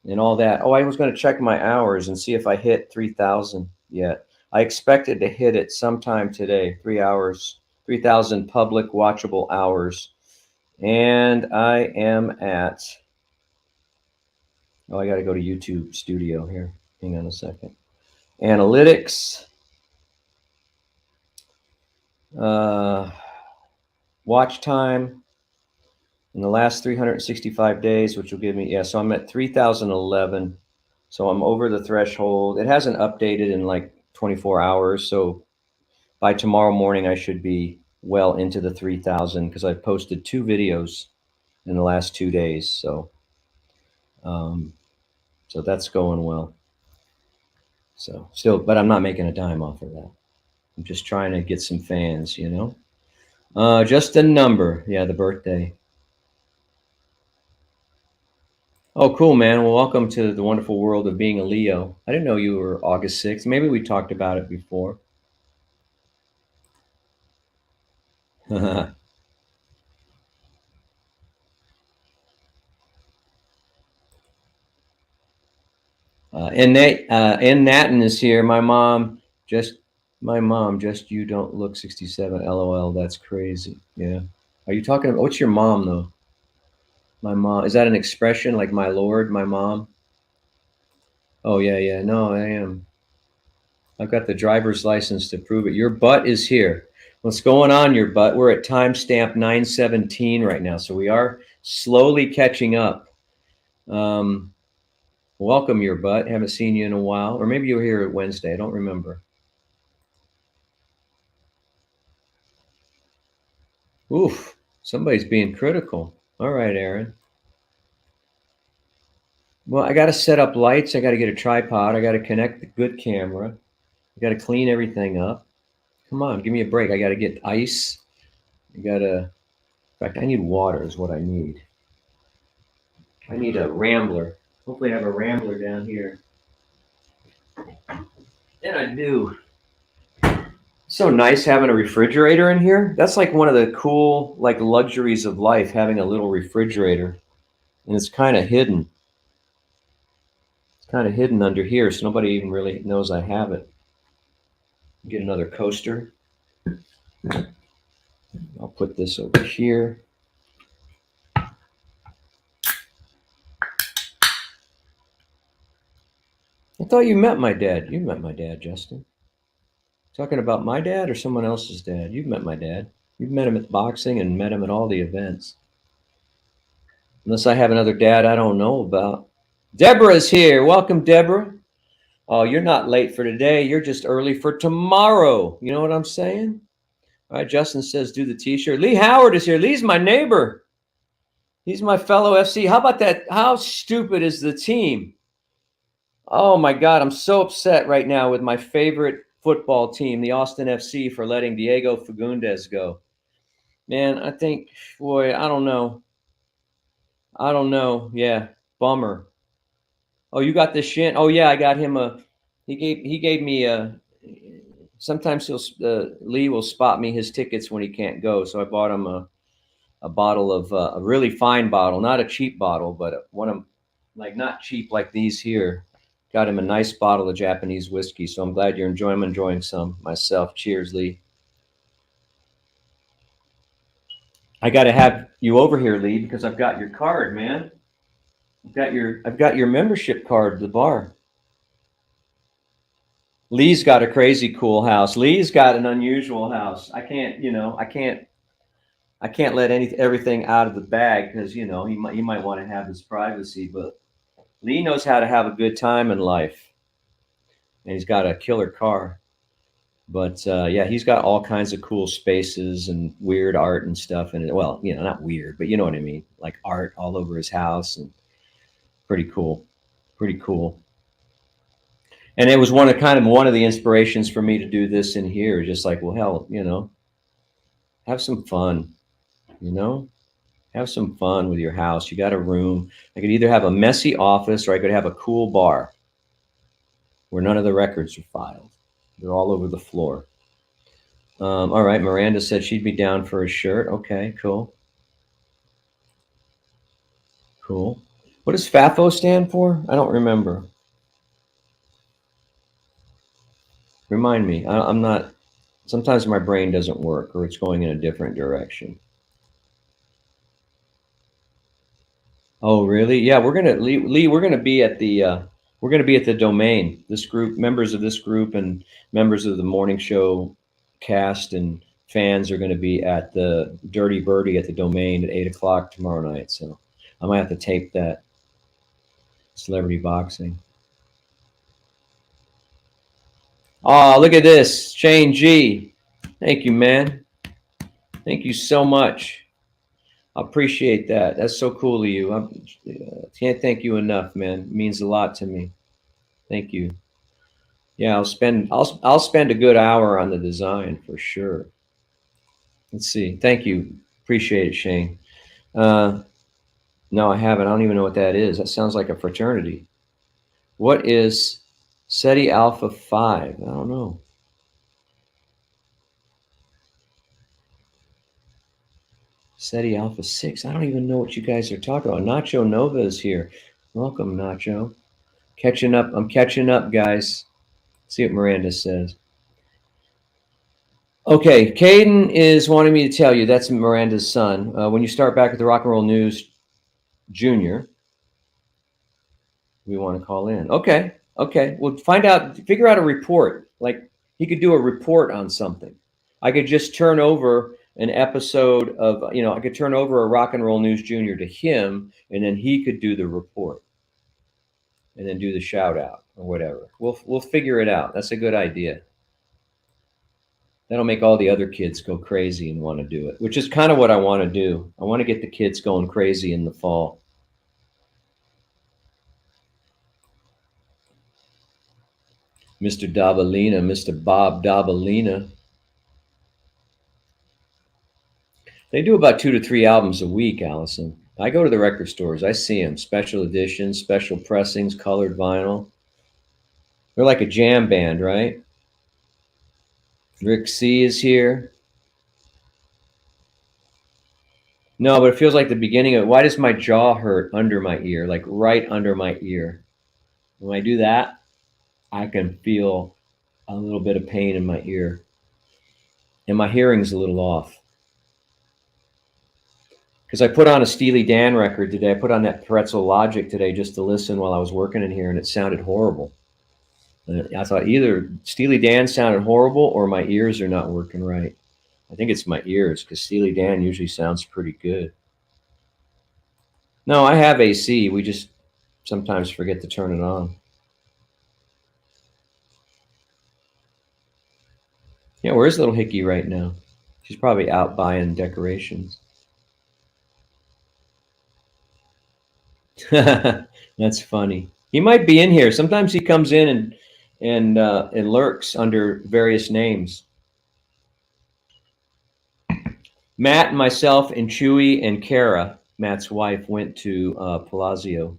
and all that. Oh, I was going to check my hours and see if I hit 3,000 yet. I expected to hit it sometime today, 3 hours, 3,000 public watchable hours. And I am at, oh, I got to go to YouTube Studio here. Hang on a second. Analytics, uh, watch time in the last 365 days, which will give me, yeah, so I'm at 3,011. So I'm over the threshold. It hasn't updated in like 24 hours. So by tomorrow morning, I should be well into the 3,000 because I've posted 2 videos in the last 2 days. Um, so that's going well. So still, but I'm not making a dime off of that. I'm just trying to get some fans, you know. Just a number. Yeah, the birthday. Oh, cool, man. Well, welcome to the wonderful world of being a Leo. I didn't know you were August 6th. Maybe we talked about it before. And Natin is here. Just my mom, just you don't look 67. LOL. That's crazy. Yeah. Are you talking about what's your mom though? My mom. Is that an expression like my lord, my mom? Oh yeah, yeah. No, I am. I've got the driver's license to prove it. Your butt is here. What's going on, your butt? We're at timestamp 917 right now. So we are slowly catching up. Um, welcome, your butt. Haven't seen you in a while. Or maybe you were here Wednesday. I don't remember. Oof, somebody's being critical. All right, Aaron. Well, I got to set up lights. I got to get a tripod. I got to connect the good camera. I got to clean everything up. Come on, give me a break. I got to get ice. I got to, in fact, I need water is what I need. I need a Rambler. Hopefully I have a Rambler down here. And I do. So nice having a refrigerator in here. That's like one of the cool like luxuries of life, having a little refrigerator. And it's kind of hidden. It's kind of hidden under here, so nobody even really knows I have it. Get another coaster. I'll put this over here. I thought you met my dad. You met my dad, Justin. Talking about my dad or someone else's dad? You've met my dad. You've met him at boxing and met him at all the events. Unless I have another dad I don't know about. Deborah's here. Welcome, Deborah. Oh, you're not late for today. You're just early for tomorrow. You know what I'm saying? All right, Justin says do the t-shirt. Lee Howard is here. Lee's my neighbor. He's my fellow FC. How about that? How stupid is the team? Oh my God, I'm so upset right now with my favorite football team, the Austin FC, for letting Diego Fagundes go. Man, I think, boy, I don't know. I don't know. Yeah, bummer. Oh, you got the shin. Oh yeah, I got him a. He gave me a. Sometimes Lee will spot me his tickets when he can't go, so I bought him a bottle of a really fine bottle, not a cheap bottle, but one of like not cheap like these here. Got him a nice bottle of Japanese whiskey, so I'm glad you're enjoying. I'm enjoying some myself. Cheers, Lee. I got to have you over here, Lee, because I've got your card, man. I've got your membership card to the bar. Lee's got a crazy cool house. Lee's got an unusual house. I can't let everything out of the bag because he might want to have his privacy. But Lee knows how to have a good time in life, and he's got a killer car. But yeah, he's got all kinds of cool spaces and weird art and stuff. And well, not weird, but you know what I mean, like art all over his house, and pretty cool, pretty cool. And it was one of the inspirations for me to do this in here. Just like, well, hell, Have some fun, you know? Have some fun with your house. You got a room. I could either have a messy office or I could have a cool bar where none of the records are filed. They're all over the floor. All right, Miranda said she'd be down for a shirt. Okay, cool. Cool. What does FAFO stand for? I don't remember. Remind me. I'm not. Sometimes my brain doesn't work or it's going in a different direction. Oh, really? Yeah, we're gonna Lee. We're gonna be at the. We're gonna be at the domain. This group, members of this group, and members of the morning show cast and fans are going to be at the Dirty Birdie at the domain at 8 o'clock tomorrow night. So I might have to tape that. Celebrity boxing. Oh, look at this, Shane G. Thank you, man. Thank you so much. I appreciate that. That's so cool of you. I can't thank you enough, man. It means a lot to me. Thank you. Yeah, I'll spend a good hour on the design for sure. Let's see. Thank you. Appreciate it, Shane. Uh, no, I haven't. I don't even know what that is. That sounds like a fraternity. What is SETI Alpha 5? I don't know. SETI Alpha 6. I don't even know what you guys are talking about. Nacho Nova is here. Welcome, Nacho. Catching up. I'm catching up, guys. See what Miranda says. Okay, Caden is wanting me to tell you that's Miranda's son. When you start back at the Rock and Roll News Junior, we want to call in. Okay, okay. Well, find out, figure out a report. Like he could do a report on something. I could just turn over an episode of, I could turn over a Rock and Roll News Junior to him, and then he could do the report, and then do the shout out or whatever. We'll figure it out. That's a good idea. That'll make all the other kids go crazy and want to do it, which is kind of what I want to do. I want to get the kids going crazy in the fall. Mr. Dabalina, Mr. Bob Dabalina. They do about 2 to 3 albums a week, Allison. I go to the record stores. I see them. Special editions, special pressings, colored vinyl. They're like a jam band, right? Rick C is here. No, but it feels like the beginning of, why does my jaw hurt under my ear, like right under my ear? When I do that, I can feel a little bit of pain in my ear. And my hearing's a little off. Because I put on a Steely Dan record today. I put on that Pretzel Logic today just to listen while I was working in here, and it sounded horrible. And I thought either Steely Dan sounded horrible or my ears are not working right. I think it's my ears because Steely Dan usually sounds pretty good. No, I have AC. We just sometimes forget to turn it on. Yeah, where's little Hickey right now? She's probably out buying decorations. That's funny. He might be in here. Sometimes he comes in and lurks under various names. Matt and myself and Chewy and Kara, Matt's wife, went to Palazzo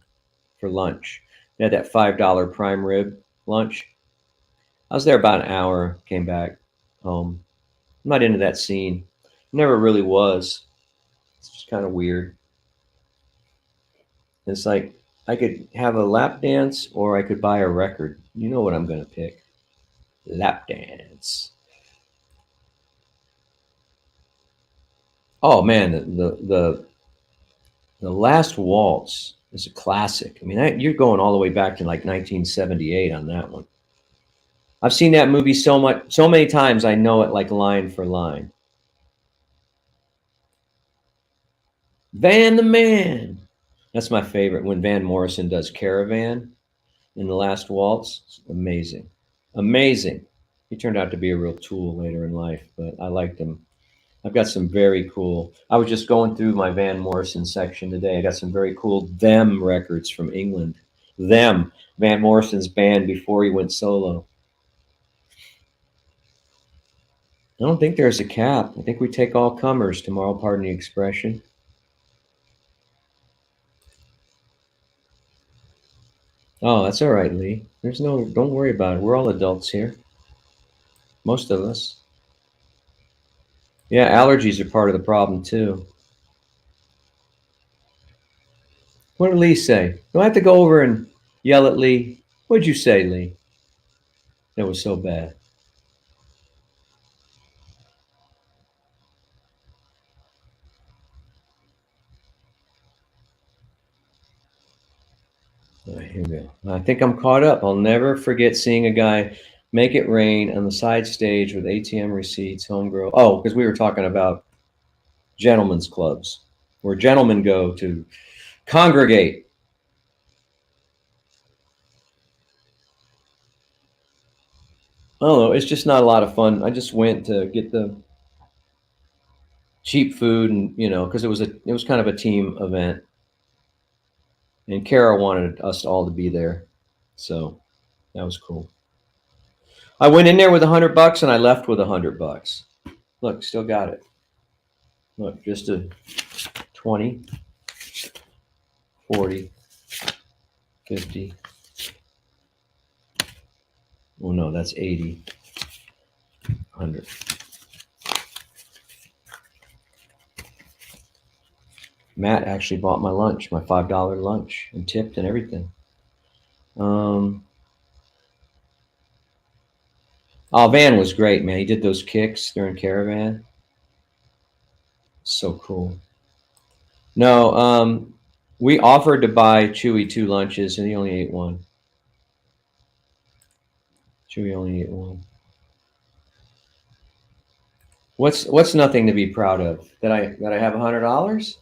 for lunch. They had that $5 prime rib lunch. I was there about an hour, came back home. I'm not into that scene. Never really was. It's just kind of weird. It's like I could have a lap dance or I could buy a record. You know what I'm going to pick. Lap dance. Oh man, the last waltz is a classic. I mean, you're going all the way back to like 1978 on that one. I've seen that movie so many times. I know it like line for line. Van the Man. That's my favorite when Van Morrison does Caravan in the last waltz. It's amazing. Amazing. He turned out to be a real tool later in life, but I liked him. I've got some very cool. I was just going through my Van Morrison section today. I got some very cool Them records from England. Them, Van Morrison's band before he went solo. I don't think there's a cap. I think we take all comers tomorrow, pardon the expression. Oh, that's all right, Lee. Don't worry about it. We're all adults here. Most of us. Yeah, allergies are part of the problem too. What did Lee say? Do I have to go over and yell at Lee? What'd you say, Lee? That was so bad. All right, here we go. I think I'm caught up. I'll never forget seeing a guy make it rain on the side stage with ATM receipts, homegrown. Oh, because we were talking about gentlemen's clubs where gentlemen go to congregate. I don't know. It's just not a lot of fun. I just went to get the cheap food, and because it was kind of a team event, and Kara wanted us all to be there, so that was cool. I went in there with $100 and I left with $100. Look, still got it. Look, just a 20, 40, 50. Oh no, that's 80, 100. Matt actually bought my lunch, my $5 lunch, and tipped and everything. Oh, Van was great, man. He did those kicks during Caravan. So cool. No, we offered to buy Chewy 2 lunches, and he only ate one. Chewy only ate one. What's nothing to be proud of? That I have $100?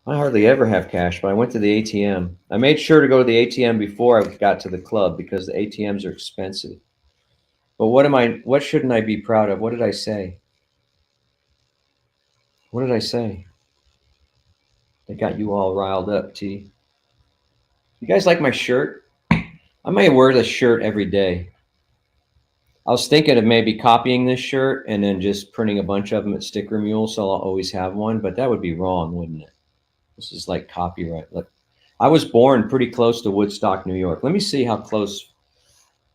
I hardly ever have cash, but I went to the ATM. I made sure to go to the ATM before I got to the club because the ATMs are expensive. But what shouldn't I be proud of? What did I say? What did I say? That got you all riled up, T. You guys like my shirt? I may wear this shirt every day. I was thinking of maybe copying this shirt and then just printing a bunch of them at Sticker Mule so I'll always have one, but that would be wrong, wouldn't it? This is like copyright. Look, I was born pretty close to Woodstock, New York. Let me see how close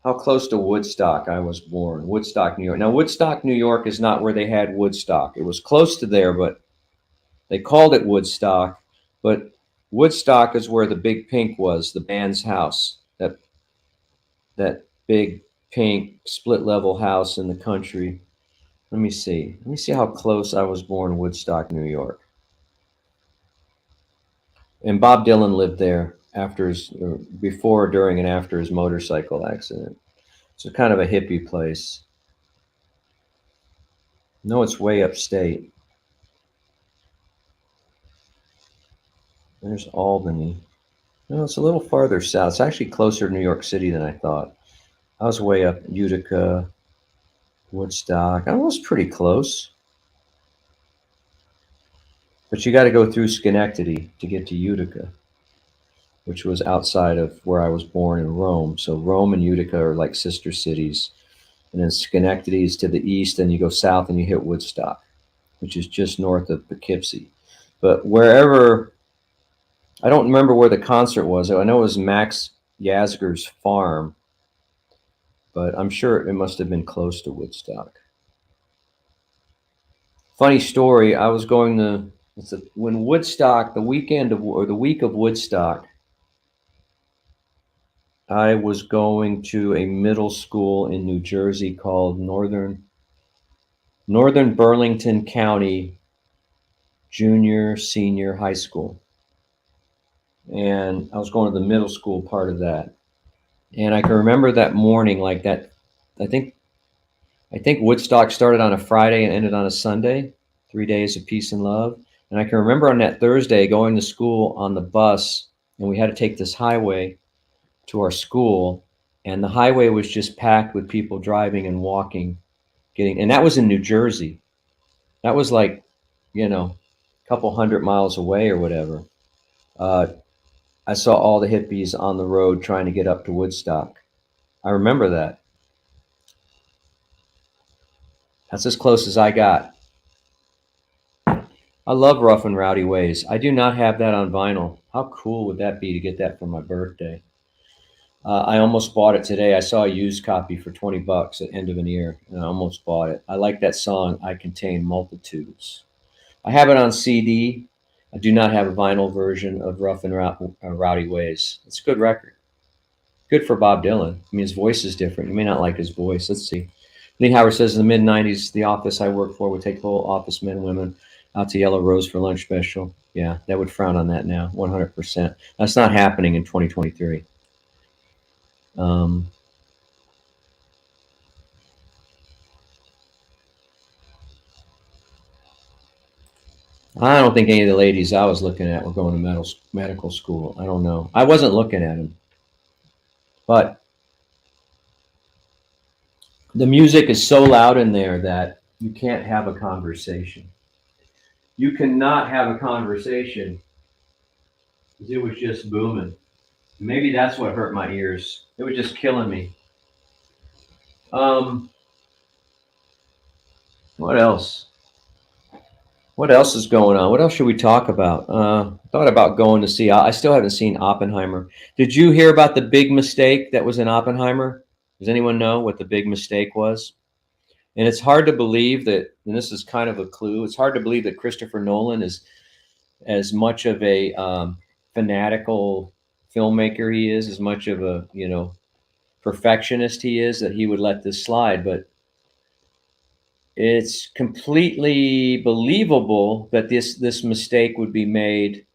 to Woodstock I was born. Woodstock, New York. Now, Woodstock, New York is not where they had Woodstock. It was close to there, but they called it Woodstock. But Woodstock is where the Big Pink was, the band's house. That big pink split level house in the country. Let me see. Let me see how close I was born, Woodstock, New York. And Bob Dylan lived there before, during, and after his motorcycle accident. So kind of a hippie place. No, it's way upstate. There's Albany. No, it's a little farther south. It's actually closer to New York City than I thought. I was way up Utica, Woodstock. I was pretty close. But you got to go through Schenectady to get to Utica, which was outside of where I was born in Rome. So Rome and Utica are like sister cities. And then Schenectady is to the east, and you go south and you hit Woodstock, which is just north of Poughkeepsie. But wherever, I don't remember where the concert was. I know it was Max Yasgur's farm, but I'm sure it must have been close to Woodstock. Funny story, I was going to, when Woodstock, the week of Woodstock, I was going to a middle school in New Jersey called Northern Burlington County Junior Senior High School. And I was going to the middle school part of that. And I can remember that morning like that. I think Woodstock started on a Friday and ended on a Sunday, 3 days of peace and love. And I can remember on that Thursday going to school on the bus, and we had to take this highway to our school, and the highway was just packed with people driving and walking, and that was in New Jersey. That was like, a couple 100 miles away or whatever. I saw all the hippies on the road trying to get up to Woodstock. I remember that. That's as close as I got. I love Rough and Rowdy Ways. I do not have that on vinyl. How cool would that be to get that for my birthday? I almost bought it today. I saw a used copy for $20 at End of an Ear, and I almost bought it. I like that song, I Contain Multitudes. I have it on CD. I do not have a vinyl version of Rough and Rowdy Ways. It's a good record. Good for Bob Dylan. I mean, his voice is different. You may not like his voice. Let's see. Lee Howard says in the mid 90s, the office I worked for would take whole office men and women out to Yellow Rose for lunch special. Yeah, that would frown on that now, 100%. That's not happening in 2023. Um, I don't think any of the ladies I was looking at were going to medical school. I don't know. I wasn't looking at them. But the music is so loud in there that you can't have a conversation. You cannot have a conversation because it was just booming. Maybe that's what hurt my ears. It was just killing me. Um, what else? What else is going on? What else should we talk about? Thought about going to see. I still haven't seen Oppenheimer. Did you hear about the big mistake that was in Oppenheimer? Does anyone know what the big mistake was? And it's hard to believe that, and this is kind of a clue, it's hard to believe that Christopher Nolan is as much of a fanatical filmmaker he is, as much of a, perfectionist he is, that he would let this slide. But it's completely believable that this mistake would be made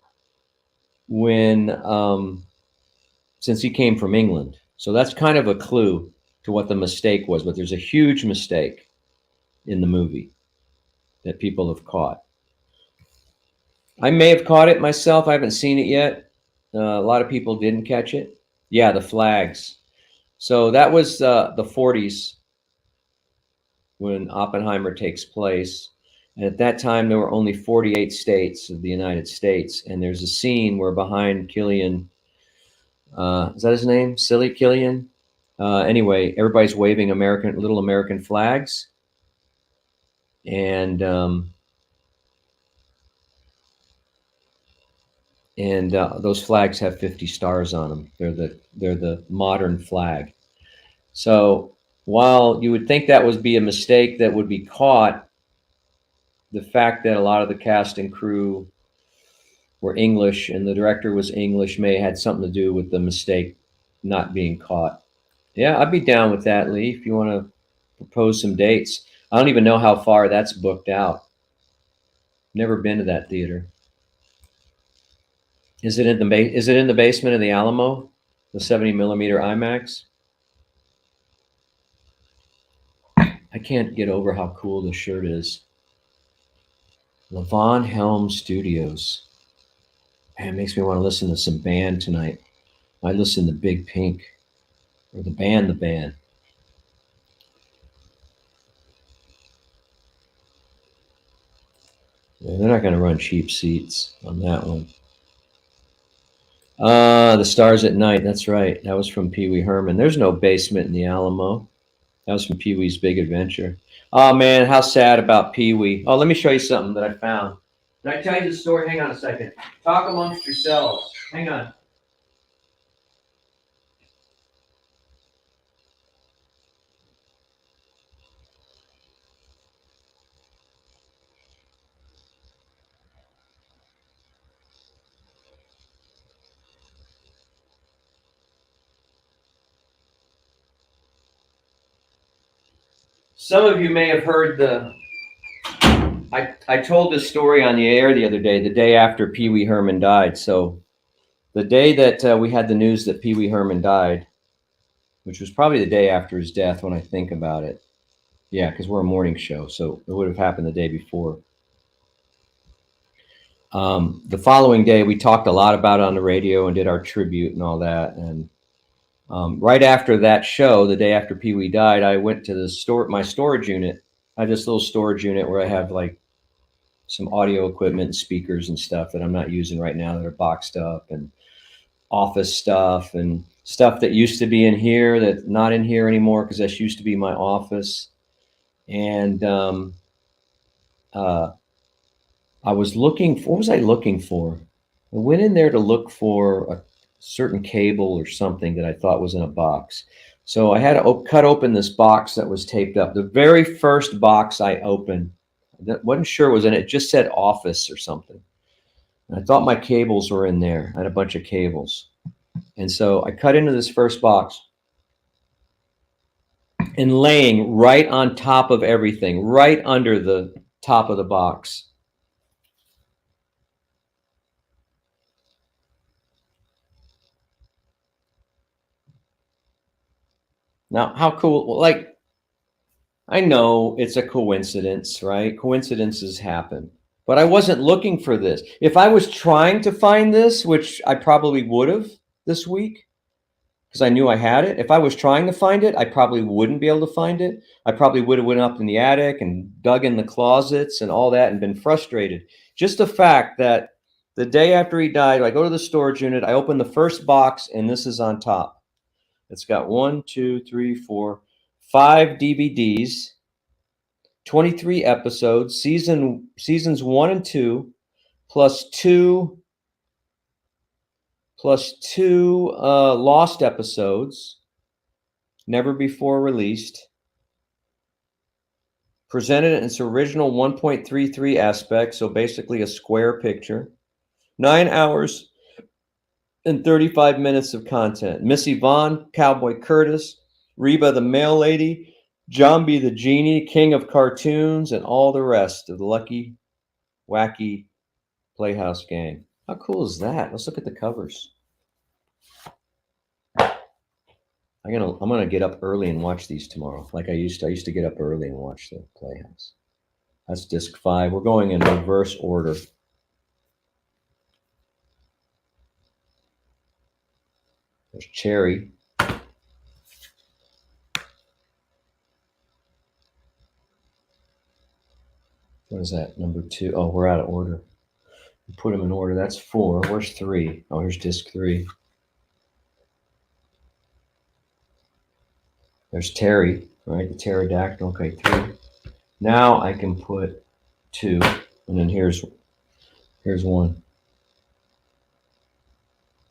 when since he came from England. So that's kind of a clue to what the mistake was. But there's a huge mistake in the movie that people have caught. I may have caught it myself. I haven't seen it yet. A lot of people didn't catch it. Yeah, the flags. So that was the 40s when Oppenheimer takes place. And at that time, there were only 48 states of the United States. And there's a scene where behind Killian, is that his name? Silly Killian? Anyway, everybody's waving little American flags. And those flags have 50 stars on them. They're the modern flag. So while you would think that would be a mistake that would be caught, the fact that a lot of the cast and crew were English and the director was English may have had something to do with the mistake not being caught. Yeah, I'd be down with that, Lee, if you want to propose some dates. I don't even know how far that's booked out. Never been to that theater. Is it in the basement of the Alamo, the 70 millimeter IMAX? I can't get over how cool the shirt is. Levon Helm Studios. Man, it makes me want to listen to some band tonight. I listen to Big Pink, or the band. Yeah, they're not going to run cheap seats on that one. The Stars at Night. That's right. That was from Pee Wee Herman. There's no basement in the Alamo. That was from Pee Wee's Big Adventure. Oh man, how sad about Pee Wee. Oh, let me show you something that I found. Did I tell you the story? Hang on a second. Talk amongst yourselves. Hang on. Some of you may have heard I told this story on the air the other day, the day after Pee Wee Herman died. So the day that we had the news that Pee Wee Herman died, which was probably the day after his death when I think about it. Yeah, because we're a morning show, so it would have happened the day before. The following day, we talked a lot about it on the radio and did our tribute and all that. And right after that show, the day after Pee Wee died, I went to my storage unit. I have this little storage unit where I have like some audio equipment and speakers and stuff that I'm not using right now that are boxed up, and office stuff and stuff that used to be in here that's not in here anymore because this used to be my office. And uh, I was looking for, what was I looking for? I went in there to look for a certain cable or something that I thought was in a box. So I had to cut open this box that was taped up. The very first box I opened, I wasn't sure it was in it. It just said office or something. And I thought my cables were in there. I had a bunch of cables. And so I cut into this first box, and laying right on top of everything, right under the top of the box. Now, how cool, well, like, I know it's a coincidence, right? Coincidences happen. But I wasn't looking for this. If I was trying to find this, which I probably would have this week, because I knew I had it. If I was trying to find it, I probably wouldn't be able to find it. I probably would have went up in the attic and dug in the closets and all that and been frustrated. Just the fact that the day after he died, I go to the storage unit, I open the first box, and this is on top. It's got 5 DVDs, 23 episodes, seasons 1 and 2, plus two lost episodes, never before released, presented in its original 1.33 aspect, so basically a square picture. 9 hours and 35 minutes of content. Missy Vaughn, Cowboy Curtis, Reba the Mail Lady, Jambi the Genie, King of Cartoons, and all the rest of the Lucky, Wacky Playhouse Gang. How cool is that? Let's look at the covers. I'm gonna get up early and watch these tomorrow, like I used to. I used to get up early and watch the Playhouse. That's disc 5. We're going in reverse order. There's Cherry. What is that? Number 2. Oh, we're out of order. Put them in order. That's 4. Where's 3? Oh, here's disc 3. There's Terry, right? The pterodactyl. Okay, 3. Now I can put 2, and then here's 1.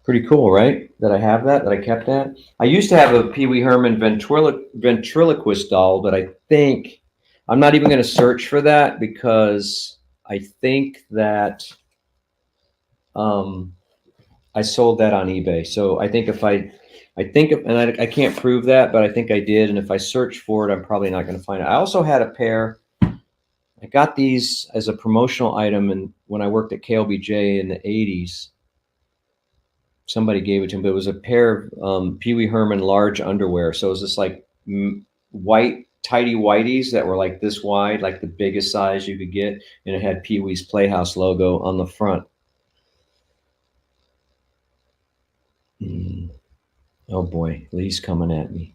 Pretty cool, right? That I have that I kept that. I used to have a Pee Wee Herman ventriloquist doll, but I think I'm not even going to search for that because I think that I sold that on eBay. So I think I can't prove that, but I think I did. And if I search for it, I'm probably not going to find it. I also had a pair. I got these as a promotional item, and when I worked at KLBJ in the 80s, somebody gave it to me. But it was a pair of Pee Wee Herman large underwear. So it was this like white tidy whities that were like this wide, like the biggest size you could get, and it had Pee Wee's Playhouse logo on the front. Oh boy, Lee's coming at me.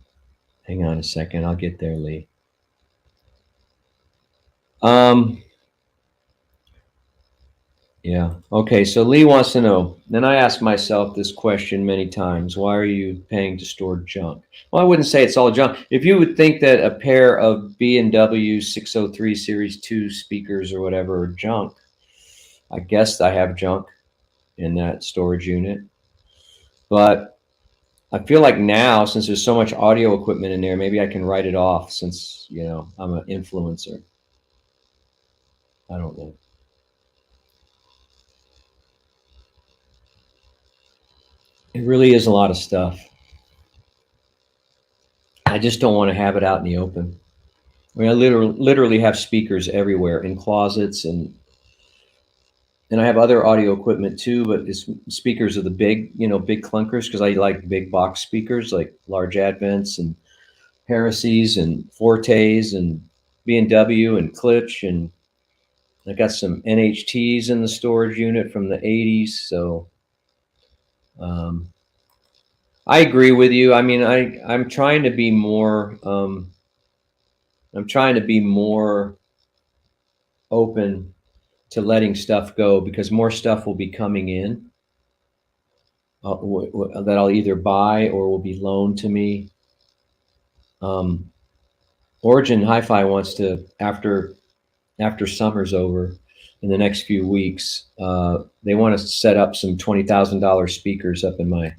Hang on a second, I'll get there, Lee. Yeah. Okay. So Lee wants to know. Then I ask myself this question many times: why are you paying to store junk? Well, I wouldn't say it's all junk. If you would think that a pair of B&W 603 Series 2 speakers or whatever are junk, I guess I have junk in that storage unit. But I feel like now, since there's so much audio equipment in there, maybe I can write it off since, I'm an influencer. I don't know. It really is a lot of stuff. I just don't want to have it out in the open. I mean, I literally have speakers everywhere in closets, and I have other audio equipment too, but it's speakers are the big clunkers, because I like big box speakers like large Advents and Heresies and Fortes and B&W and Klipsch, and I got some NHTs in the storage unit from the 80s. So I agree with you. I mean, I'm trying to be more open to letting stuff go, because more stuff will be coming in that I'll either buy or will be loaned to me. Origin Hi-Fi wants to, after summer's over, in the next few weeks, they want to set up some $20,000 speakers up in my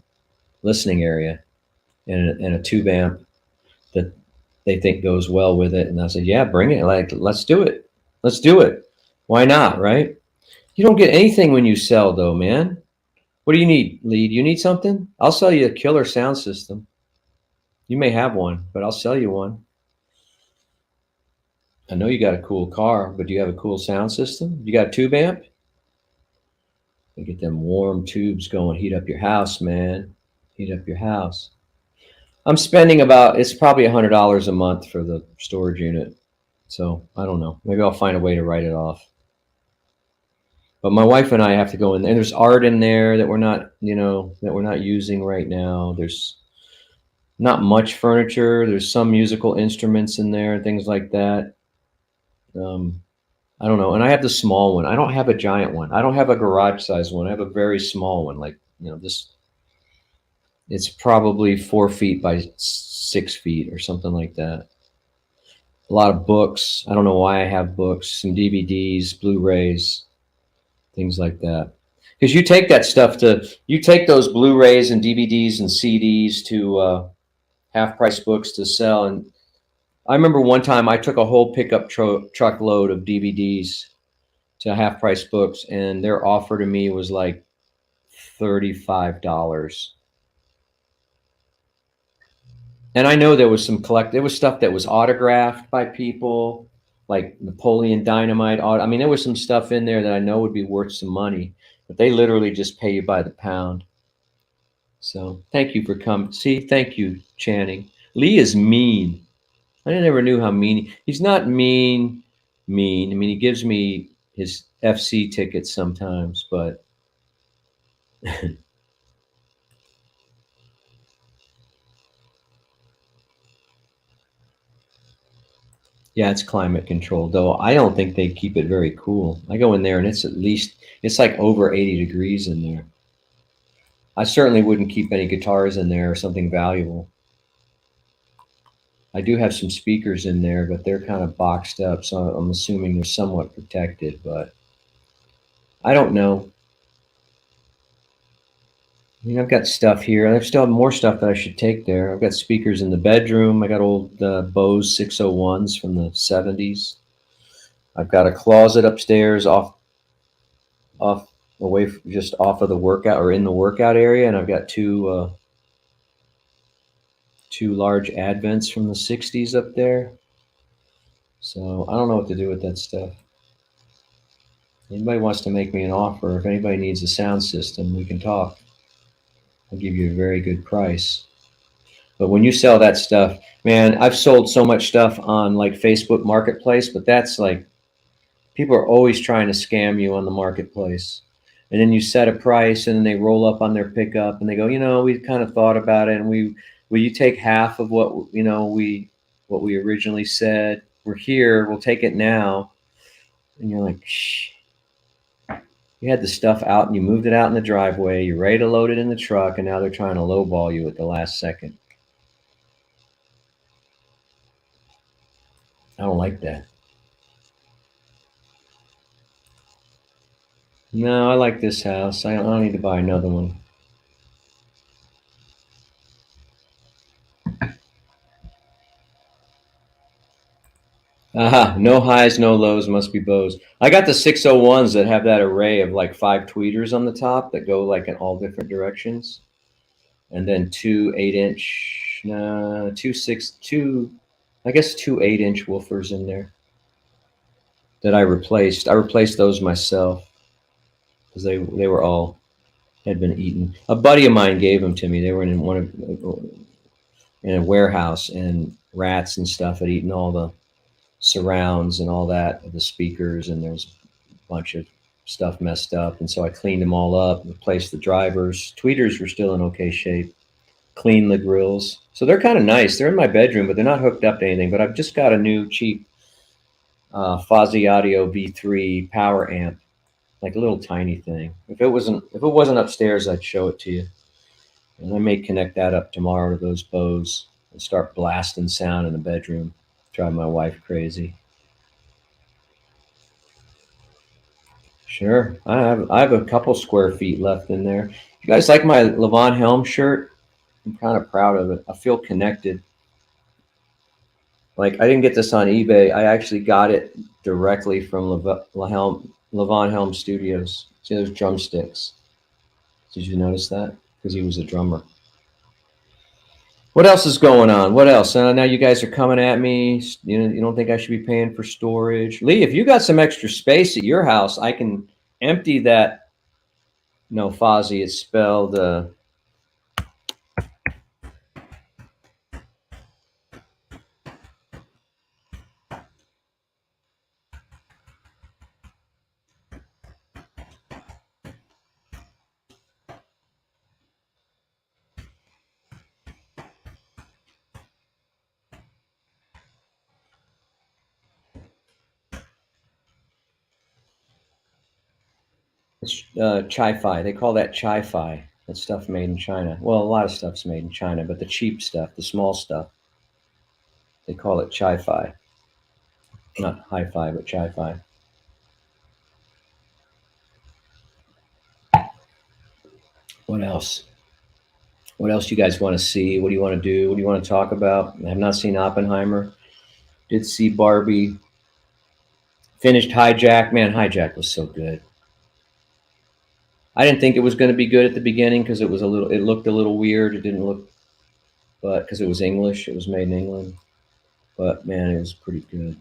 listening area, and a tube amp that they think goes well with it. And I said, yeah, bring it. Like, let's do it. Let's do it. Why not? Right? You don't get anything when you sell, though, man. What do you need, Lee? Do you need something? I'll sell you a killer sound system. You may have one, but I'll sell you one. I know you got a cool car, but do you have a cool sound system? You got a tube amp? You get them warm tubes going, heat up your house, man. Heat up your house. I'm spending about, it's probably $100 a month for the storage unit. So I don't know. Maybe I'll find a way to write it off. But my wife and I have to go in there. And there's art in there that we're not, that we're not using right now. There's not much furniture. There's some musical instruments in there, things like that. I don't know. And I have the small one. I don't have a giant one. I don't have a garage size one. I have a very small one. Like, this, it's probably 4 feet by 6 feet or something like that. A lot of books. I don't know why I have books, some DVDs, Blu-rays, things like that. Because you take those Blu-rays and DVDs and CDs to Half Price Books to sell. And I remember one time I took a whole pickup truck load of DVDs to Half Price Books, and their offer to me was like $35. And I know there was there was stuff that was autographed by people, like Napoleon Dynamite. I mean, there was some stuff in there that I know would be worth some money, but they literally just pay you by the pound. So thank you for coming. See, thank you, Channing. Lee is mean. I never knew how mean he's not mean. I mean, he gives me his FC tickets sometimes, but yeah, it's climate controlled, though I don't think they keep it very cool. I go in there and it's like over 80 degrees in there. I certainly wouldn't keep any guitars in there or something valuable. I do have some speakers in there, but they're kind of boxed up, so I'm assuming they're somewhat protected, but I don't know. I mean, I've got stuff here. I still have more stuff that I should take there. I've got speakers in the bedroom. I got old Bose 601s from the 70s. I've got a closet upstairs off away just off of the workout or in the workout area, and I've got two large Advents from the 60s up there. So I don't know what to do with that stuff. Anybody wants to make me an offer, if anybody needs a sound system, we can talk. I'll give you a very good price. But when you sell that stuff, man, I've sold so much stuff on like Facebook Marketplace, but that's like, people are always trying to scam you on the marketplace. And then you set a price and then they roll up on their pickup and they go, we kind of thought about it, and will you take half of what we originally said? We're here, we'll take it now. And you're like, shh. You had the stuff out and you moved it out in the driveway, you're ready to load it in the truck, and now they're trying to lowball you at the last second. I don't like that. No, I like this house. I don't need to buy another one. Aha, no highs, no lows, must be Bose. I got the 601s that have that array of like 5 tweeters on the top that go like in all different directions. And then two 8-inch, I guess two 8-inch woofers in there that I replaced. I replaced those myself because they were all had been eaten. A buddy of mine gave them to me. They were in a warehouse, and rats and stuff had eaten all the surrounds and all that, the speakers, and there's a bunch of stuff messed up. And so I cleaned them all up, replaced the drivers. Tweeters were still in okay shape. Cleaned the grills. So they're kind of nice. They're in my bedroom, but they're not hooked up to anything. But I've just got a new cheap Fozzy Audio V3 power amp, like a little tiny thing. If it wasn't upstairs, I'd show it to you. And I may connect that up tomorrow to those Bose and start blasting sound in the bedroom. Drive my wife crazy. Sure, I have a couple square feet left in there. You guys like my Levon Helm shirt? I'm kind of proud of it. I feel connected. Like I didn't get this on eBay. I actually got it directly from Levon Helm Studios. See those drumsticks? Did you notice that? Because he was a drummer. What else is going on? What else? Now you guys are coming at me. You don't think I should be paying for storage, Lee? If you got some extra space at your house, I can empty that. No, Fozzie. It's spelled. It's Chi-Fi. They call that Chi-Fi. That stuff made in China. Well, a lot of stuff's made in China, but the cheap stuff, the small stuff, they call it Chi-Fi. Not hi-fi, but Chi-Fi. What else? What else you guys want to see? What do you want to do? What do you want to talk about? I have not seen Oppenheimer. Did see Barbie. Finished Hijack. Man, Hijack was so good. I didn't think it was going to be good at the beginning because it looked a little weird. It didn't look, but because it was English, it was made in England. But man, it was pretty good.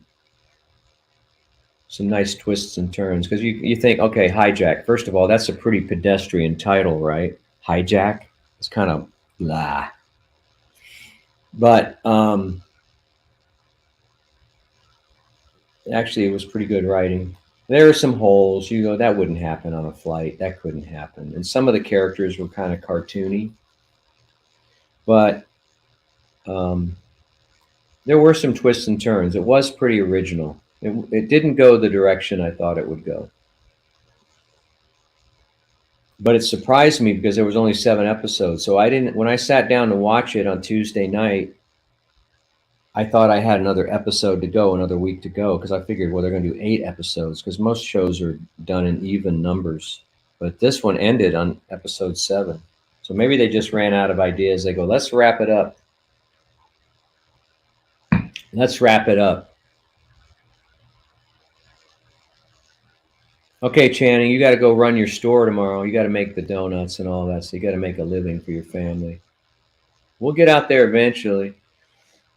Some nice twists and turns because you think, okay, Hijack. First of all, that's a pretty pedestrian title, right? Hijack. It's kind of blah. But actually, it was pretty good writing. There are some holes. You go, that wouldn't happen on a flight. That couldn't happen. And some of the characters were kind of cartoony. But there were some twists and turns. It was pretty original. It didn't go the direction I thought it would go. But it surprised me because there was only 7 episodes. So I didn't, when I sat down to watch it on Tuesday night, I thought I had another episode to go, another week to go, because I figured, well, they're going to do 8 episodes because most shows are done in even numbers. But this one ended on episode 7. So maybe they just ran out of ideas. They go, let's wrap it up. Let's wrap it up. Okay, Channing, you got to go run your store tomorrow. You got to make the donuts and all that. So you got to make a living for your family. We'll get out there eventually.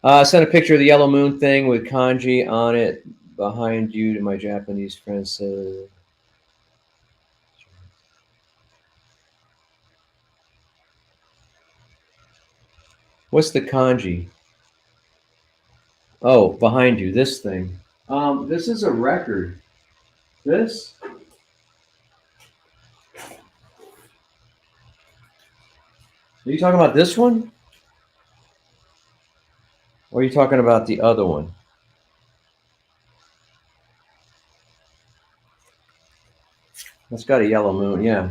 Sent a picture of the yellow moon thing with kanji on it behind you to my Japanese friends. What's the kanji? Oh, behind you, this thing. This is a record. This? Are you talking about this one? Or are you talking about the other one? It's got a yellow moon, yeah.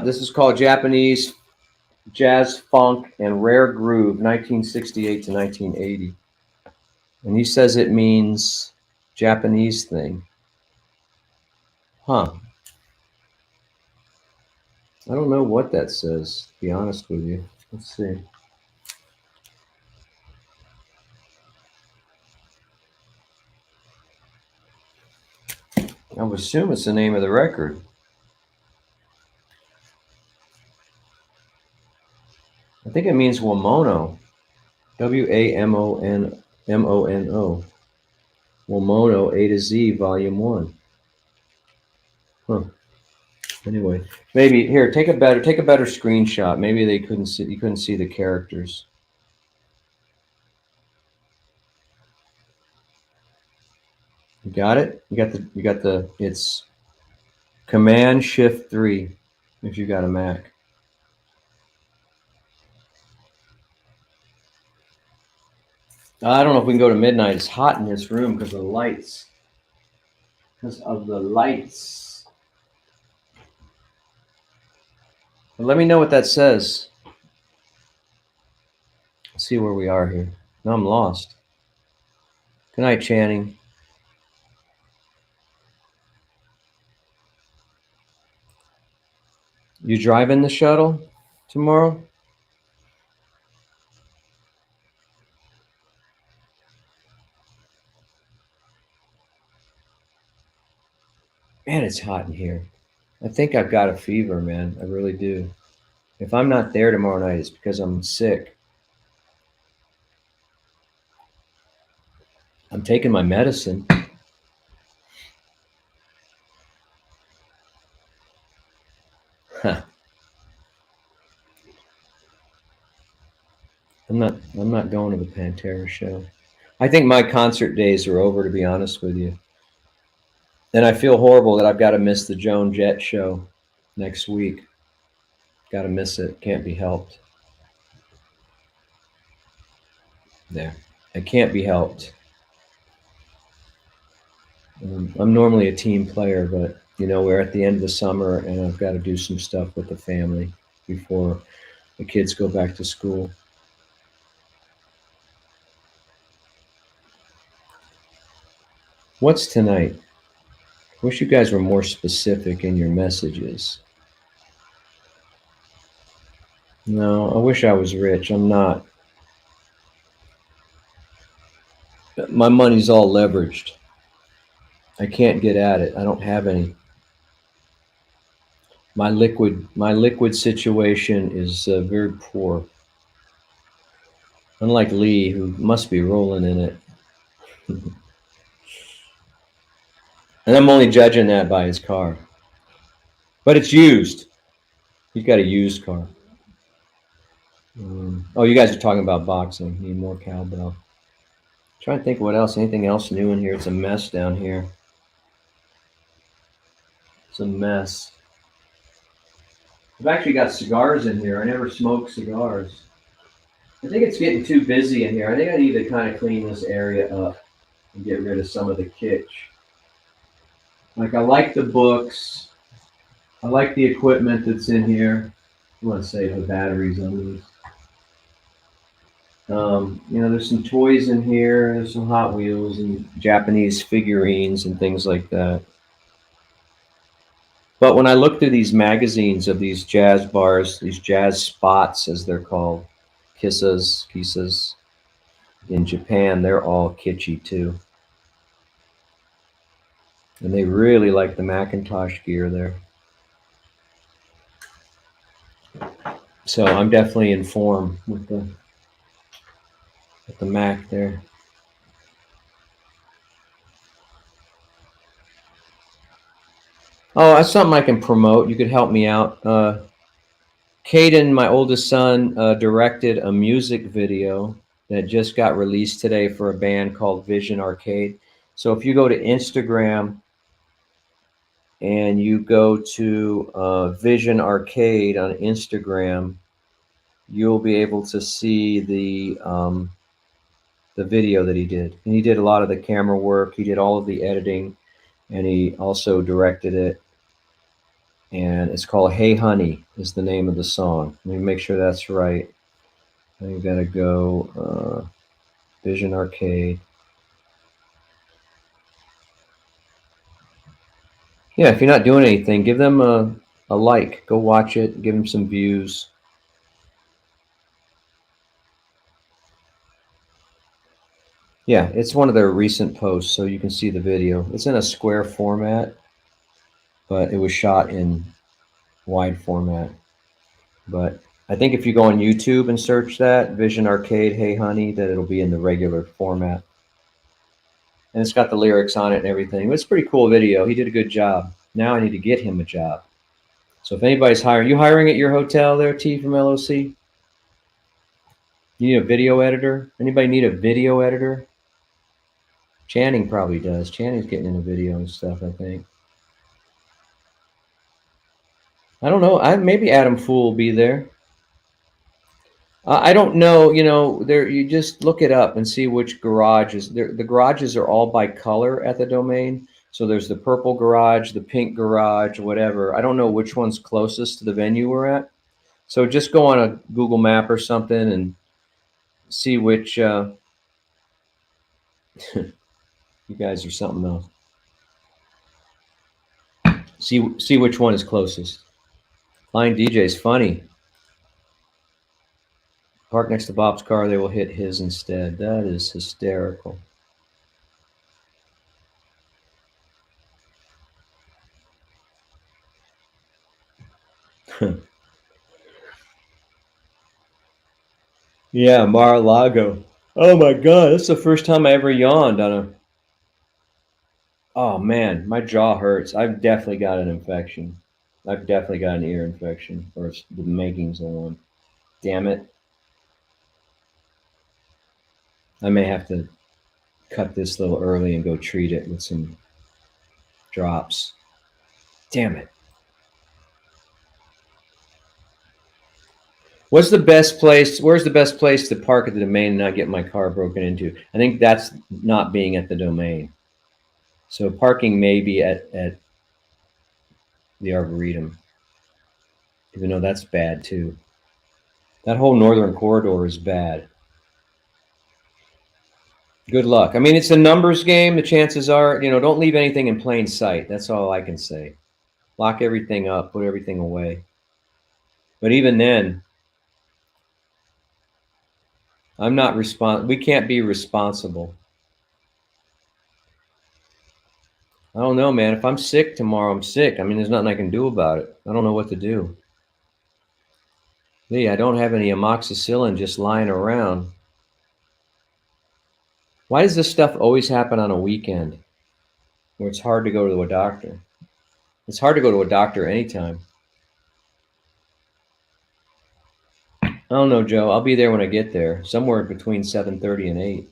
This is called Japanese Jazz Funk and Rare Groove, 1968 to 1980. And he says it means Japanese thing. Huh. I don't know what that says, to be honest with you. Let's see. I would assume it's the name of the record. I think it means Wamono. Wamono. Wamono A to Z, Volume 1. Huh. Anyway, maybe here, take a better screenshot. Maybe you couldn't see the characters. You got it? You got the it's Command Shift 3 if you got a Mac. I don't know if we can go to midnight. It's hot in this room because of the lights. Because of the lights. But let me know what that says. Let's see where we are here. No, I'm lost. Good night, Channing. You driving the shuttle tomorrow? Man, it's hot in here. I think I've got a fever, man. I really do. If I'm not there tomorrow night, it's because I'm sick. I'm taking my medicine. Huh. I'm not going to the Pantera show. I think my concert days are over, to be honest with you. And I feel horrible that I've got to miss the Joan Jett show next week. Got to miss it. Can't be helped. There. It can't be helped. I'm normally a team player, but we're at the end of the summer and I've got to do some stuff with the family before the kids go back to school. What's tonight? Wish you guys were more specific in your messages. No, I wish I was rich. I'm not. My money's all leveraged. I can't get at it. I don't have any. My liquid situation is very poor. Unlike Lee, who must be rolling in it. And I'm only judging that by his car. But it's used. He's got a used car. Oh, you guys are talking about boxing. Need more cowbell. Trying to think what else. Anything else new in here? It's a mess down here. It's a mess. I've actually got cigars in here. I never smoke cigars. I think it's getting too busy in here. I think I need to kind of clean this area up and get rid of some of the kitsch. Like, I like the books. I like the equipment that's in here. I want to save the batteries on these. There's some toys in here. There's some Hot Wheels and Japanese figurines and things like that. But when I look through these magazines of these jazz bars, these jazz spots, as they're called, kisas, in Japan, they're all kitschy too. And they really like the Macintosh gear there. So I'm definitely in form with the Mac there. Oh, that's something I can promote. You could help me out. Caden, my oldest son, directed a music video that just got released today for a band called Vision Arcade. So if you go to Instagram and you go to Vision Arcade on Instagram, you'll be able to see the video that he did. And he did a lot of the camera work. He did all of the editing, and he also directed it. And it's called "Hey Honey" is the name of the song. Let me make sure that's right. You gotta go Vision Arcade. Yeah, if you're not doing anything, give them a like. Go watch it. Give them some views. Yeah, it's one of their recent posts, so you can see the video. It's in a square format, but it was shot in wide format. But I think if you go on YouTube and search that, Vision Arcade, Hey Honey, that it'll be in the regular format. And it's got the lyrics on it and everything. It's a pretty cool video. He did a good job. Now I need to get him a job. So if anybody's hiring, you hiring at your hotel there, T from LOC? You need a video editor? Anybody need a video editor? Channing probably does. Channing's getting into video and stuff, I think. I don't know. Maybe Adam Fool will be there. I don't know. There you just look it up and see which garages. The garages are all by color at the Domain. So there's the purple garage, the pink garage, whatever. I don't know which one's closest to the venue we're at. So just go on a Google map or something and see which You guys are something else. See which one is closest. Flying DJ's funny. Park next to Bob's car, they will hit his instead. That is hysterical. Yeah, Mar-a-Lago. Oh my God, that's the first time I ever yawned on a. Oh man, my jaw hurts. I've definitely got an infection. I've definitely got an ear infection, or the makings of one. Damn it. I may have to cut this a little early and go treat it with some drops. Damn it. Where's the best place to park at the domain and not get my car broken into? I think that's not being at the domain. So parking may be at the Arboretum, even though that's bad too. That whole northern corridor is bad. Good luck. I mean, it's a numbers game. The chances are, don't leave anything in plain sight. That's all I can say. Lock everything up, put everything away. But even then, we can't be responsible. I don't know, man. If I'm sick tomorrow, I'm sick. I mean, there's nothing I can do about it. I don't know what to do. Lee, I don't have any amoxicillin just lying around. Why does this stuff always happen on a weekend where it's hard to go to a doctor? It's hard to go to a doctor anytime. I don't know, Joe. I'll be there when I get there, somewhere between 7:30 and 8.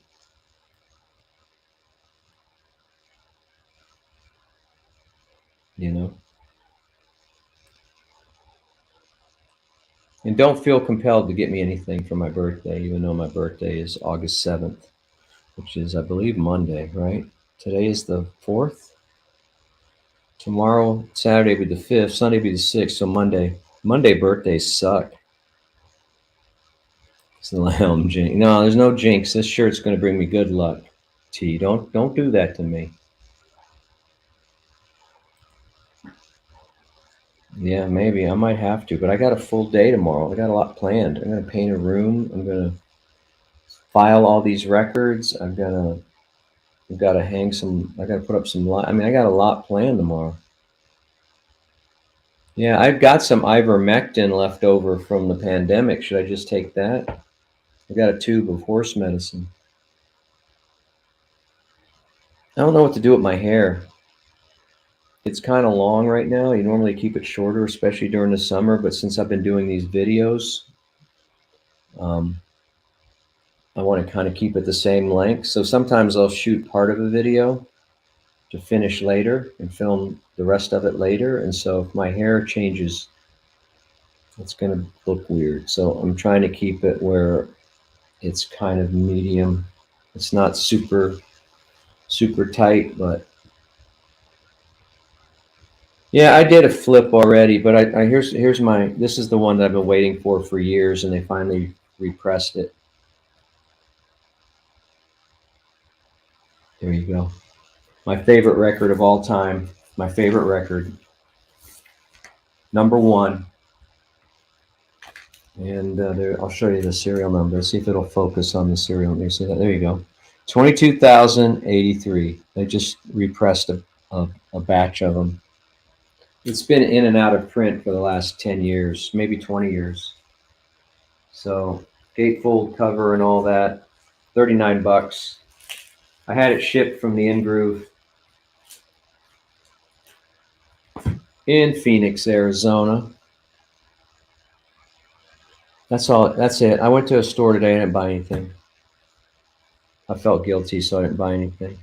And don't feel compelled to get me anything for my birthday, even though my birthday is August 7th, which is, I believe, Monday, right? Today is the 4th. Tomorrow, Saturday, will be the 5th. Sunday, will be the 6th. So Monday birthdays suck. It's the Helm jinx. No, there's no jinx. This shirt's going to bring me good luck. T, don't do that to me. Yeah, maybe I might have to, but I got a full day tomorrow. I got a lot planned. I'm going to paint a room. I'm going to file all these records. I've got to hang some. I got to put up some light. I mean, I got a lot planned tomorrow. Yeah, I've got some ivermectin left over from the pandemic. Should I just take that? I got a tube of horse medicine. I don't know what to do with my hair. It's kind of long right now. You normally keep it shorter, especially during the summer. But since I've been doing these videos, I want to kind of keep it the same length. So sometimes I'll shoot part of a video to finish later and film the rest of it later. And so if my hair changes, it's going to look weird. So I'm trying to keep it where it's kind of medium. It's not super tight, but yeah, I did a flip already, but this is the one that I've been waiting for years, and they finally repressed it. There you go. My favorite record of all time. My favorite record. Number 1. And I'll show you the serial number. See if it'll focus on the serial number. See that? There you go. 22,083. They just repressed a batch of them. It's been in and out of print for the last 10 years, maybe 20 years. So gatefold cover and all that, $39. I had it shipped from the InGroove in Phoenix, Arizona. That's all. That's it. I went to a store today and didn't buy anything. I felt guilty, so I didn't buy anything.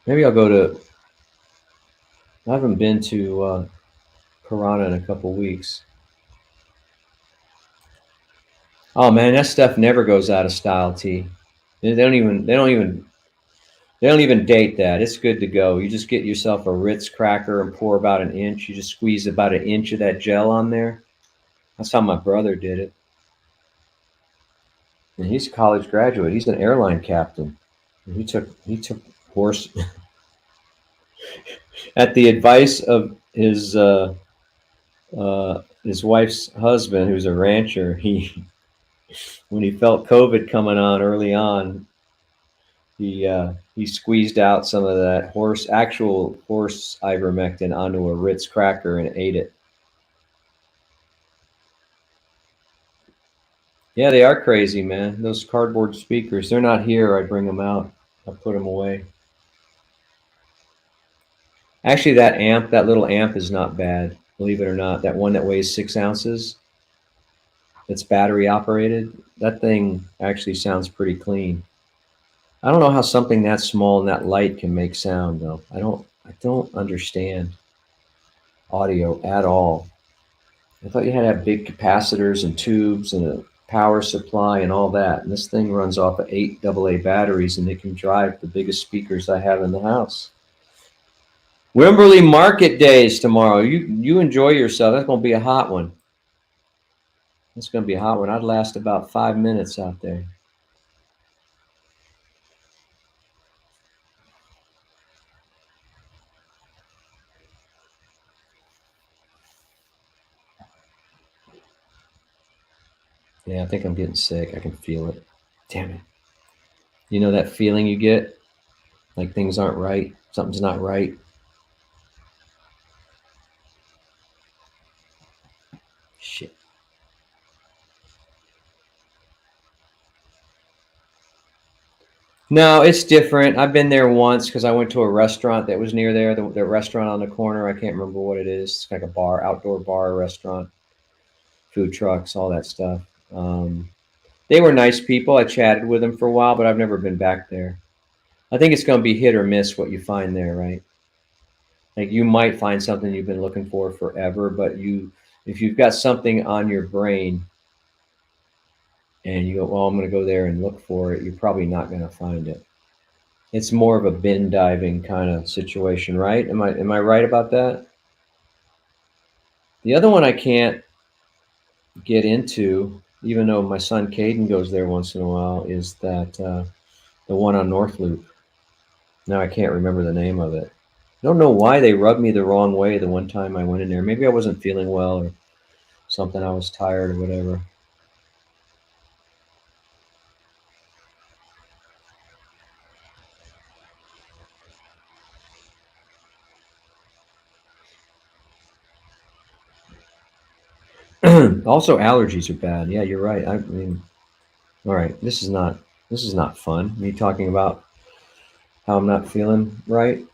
Maybe I'll go to. I haven't been to Piranha in a couple weeks. Oh man, that stuff never goes out of style, T. They don't even date that. It's good to go. You just get yourself a Ritz cracker and pour about an inch. You just squeeze about an inch of that gel on there. That's how my brother did it. And he's a college graduate. He's an airline captain. And he took horse at the advice of his wife's husband, who's a rancher. He when he felt COVID coming on early on, he squeezed out some of that actual horse ivermectin onto a Ritz cracker and ate it. Yeah, they are crazy, man. Those cardboard speakers, they're not here. I bring them out. I put them away. Actually, that little amp is not bad. Believe it or not, that one that weighs 6 ounces, that's battery operated. That thing actually sounds pretty clean. I don't know how something that small and that light can make sound though. I don't understand audio at all. I thought you had to have big capacitors and tubes and a power supply and all that. And this thing runs off of 8 AA batteries and it can drive the biggest speakers I have in the house. Wimberley Market Days tomorrow. You enjoy yourself. That's going to be a hot one. That's going to be a hot one. I'd last about 5 minutes out there. Yeah, I think I'm getting sick. I can feel it. Damn it. You know that feeling you get? Like things aren't right. Something's not right. Shit. No, it's different. I've been there once because I went to a restaurant that was near there. The restaurant on the corner. I can't remember what it is. It's like a bar, outdoor bar, restaurant, food trucks, all that stuff. Um, they were nice people. I chatted with them for a while, but I've never been back there. I think it's going to be hit or miss what you find there, right? Like you might find something you've been looking for forever, but if you've got something on your brain and you go, well, I'm going to go there and look for it, you're probably not going to find it. It's more of a bin diving kind of situation, right? Am I right about that? The other one I can't get into, even though my son Caden goes there once in a while, is that the one on North Loop. Now I can't remember the name of it. I don't know why they rubbed me the wrong way the one time I went in there. Maybe I wasn't feeling well or something. I was tired or whatever. Also, allergies are bad. Yeah, you're right. I mean, all right, this is not fun. Me talking about how I'm not feeling right.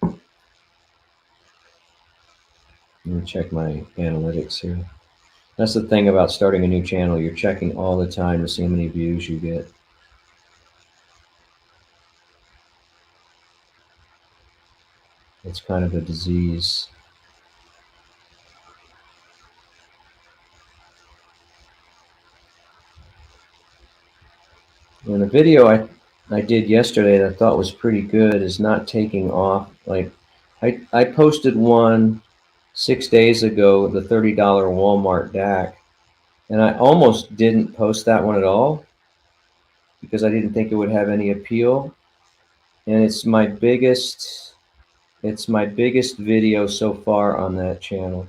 Let me check my analytics here. That's the thing about starting a new channel. You're checking all the time to see how many views you get. It's kind of a disease. And the video I did yesterday that I thought was pretty good is not taking off. Like I posted one 6 days ago, the $30 Walmart DAC, and I almost didn't post that one at all because I didn't think it would have any appeal. And it's my biggest video so far on that channel.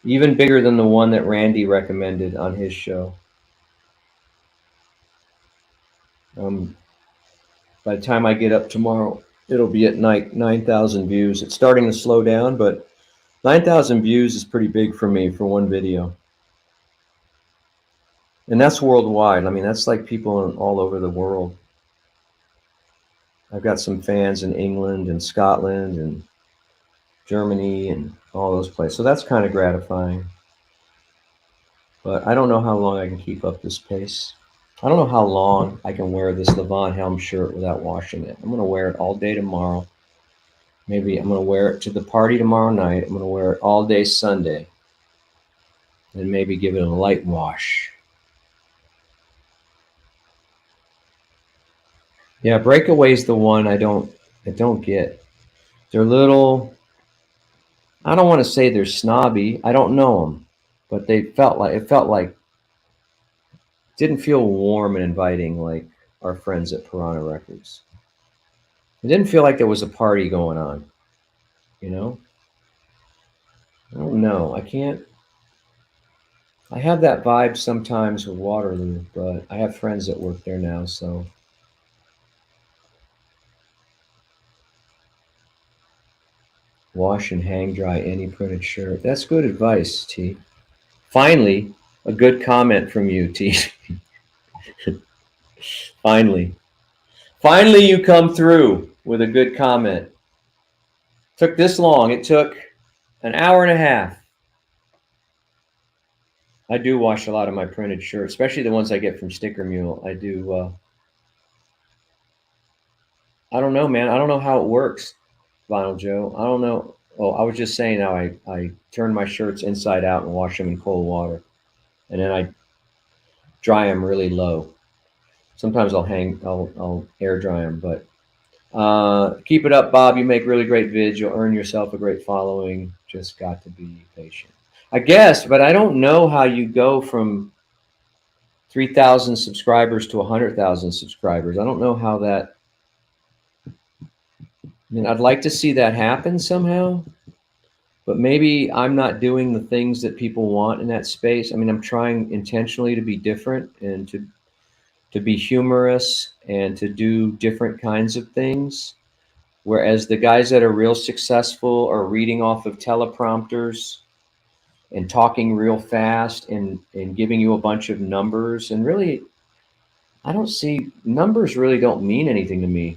Even bigger than the one that Randy recommended on his show. Um, by the time I get up tomorrow, it'll be at night, 9,000 views. It's starting to slow down, but 9,000 views is pretty big for me for one video. And that's worldwide. I mean, that's like people all over the world. I've got some fans in England and Scotland and Germany and all those places. So that's kind of gratifying. But I don't know how long I can keep up this pace. I don't know how long I can wear this Levon Helm shirt without washing it. I'm going to wear it all day tomorrow. Maybe I'm going to wear it to the party tomorrow night. I'm going to wear it all day Sunday. And maybe give it a light wash. Yeah, Breakaway's the one I don't get. They're little, I don't want to say they're snobby. I don't know them. but it felt like didn't feel warm and inviting like our friends at Piranha Records. It didn't feel like there was a party going on, you know? I don't know. I can't. I have that vibe sometimes with Waterloo, but I have friends that work there now, so wash and hang dry any printed shirt. That's good advice, T. Finally, a good comment from you, T. Finally. Finally, you come through with a good comment. Took this long. It took an hour and a half. I do wash a lot of my printed shirts, especially the ones I get from Sticker Mule. I do. I don't know, man. I don't know how it works, Vinyl Joe. I don't know. Oh, I was just saying how I turn my shirts inside out and wash them in cold water, and then I dry them really low. Sometimes I'll air dry them, but keep it up, Bob. You make really great vids. You'll earn yourself a great following. Just got to be patient, I guess. But I don't know how you go from 3,000 subscribers to 100,000 subscribers. I don't know how that. I mean, I'd like to see that happen somehow, but maybe I'm not doing the things that people want in that space. I mean, I'm trying intentionally to be different and to be humorous and to do different kinds of things. Whereas the guys that are real successful are reading off of teleprompters and talking real fast and giving you a bunch of numbers. And really, I don't see numbers really don't mean anything to me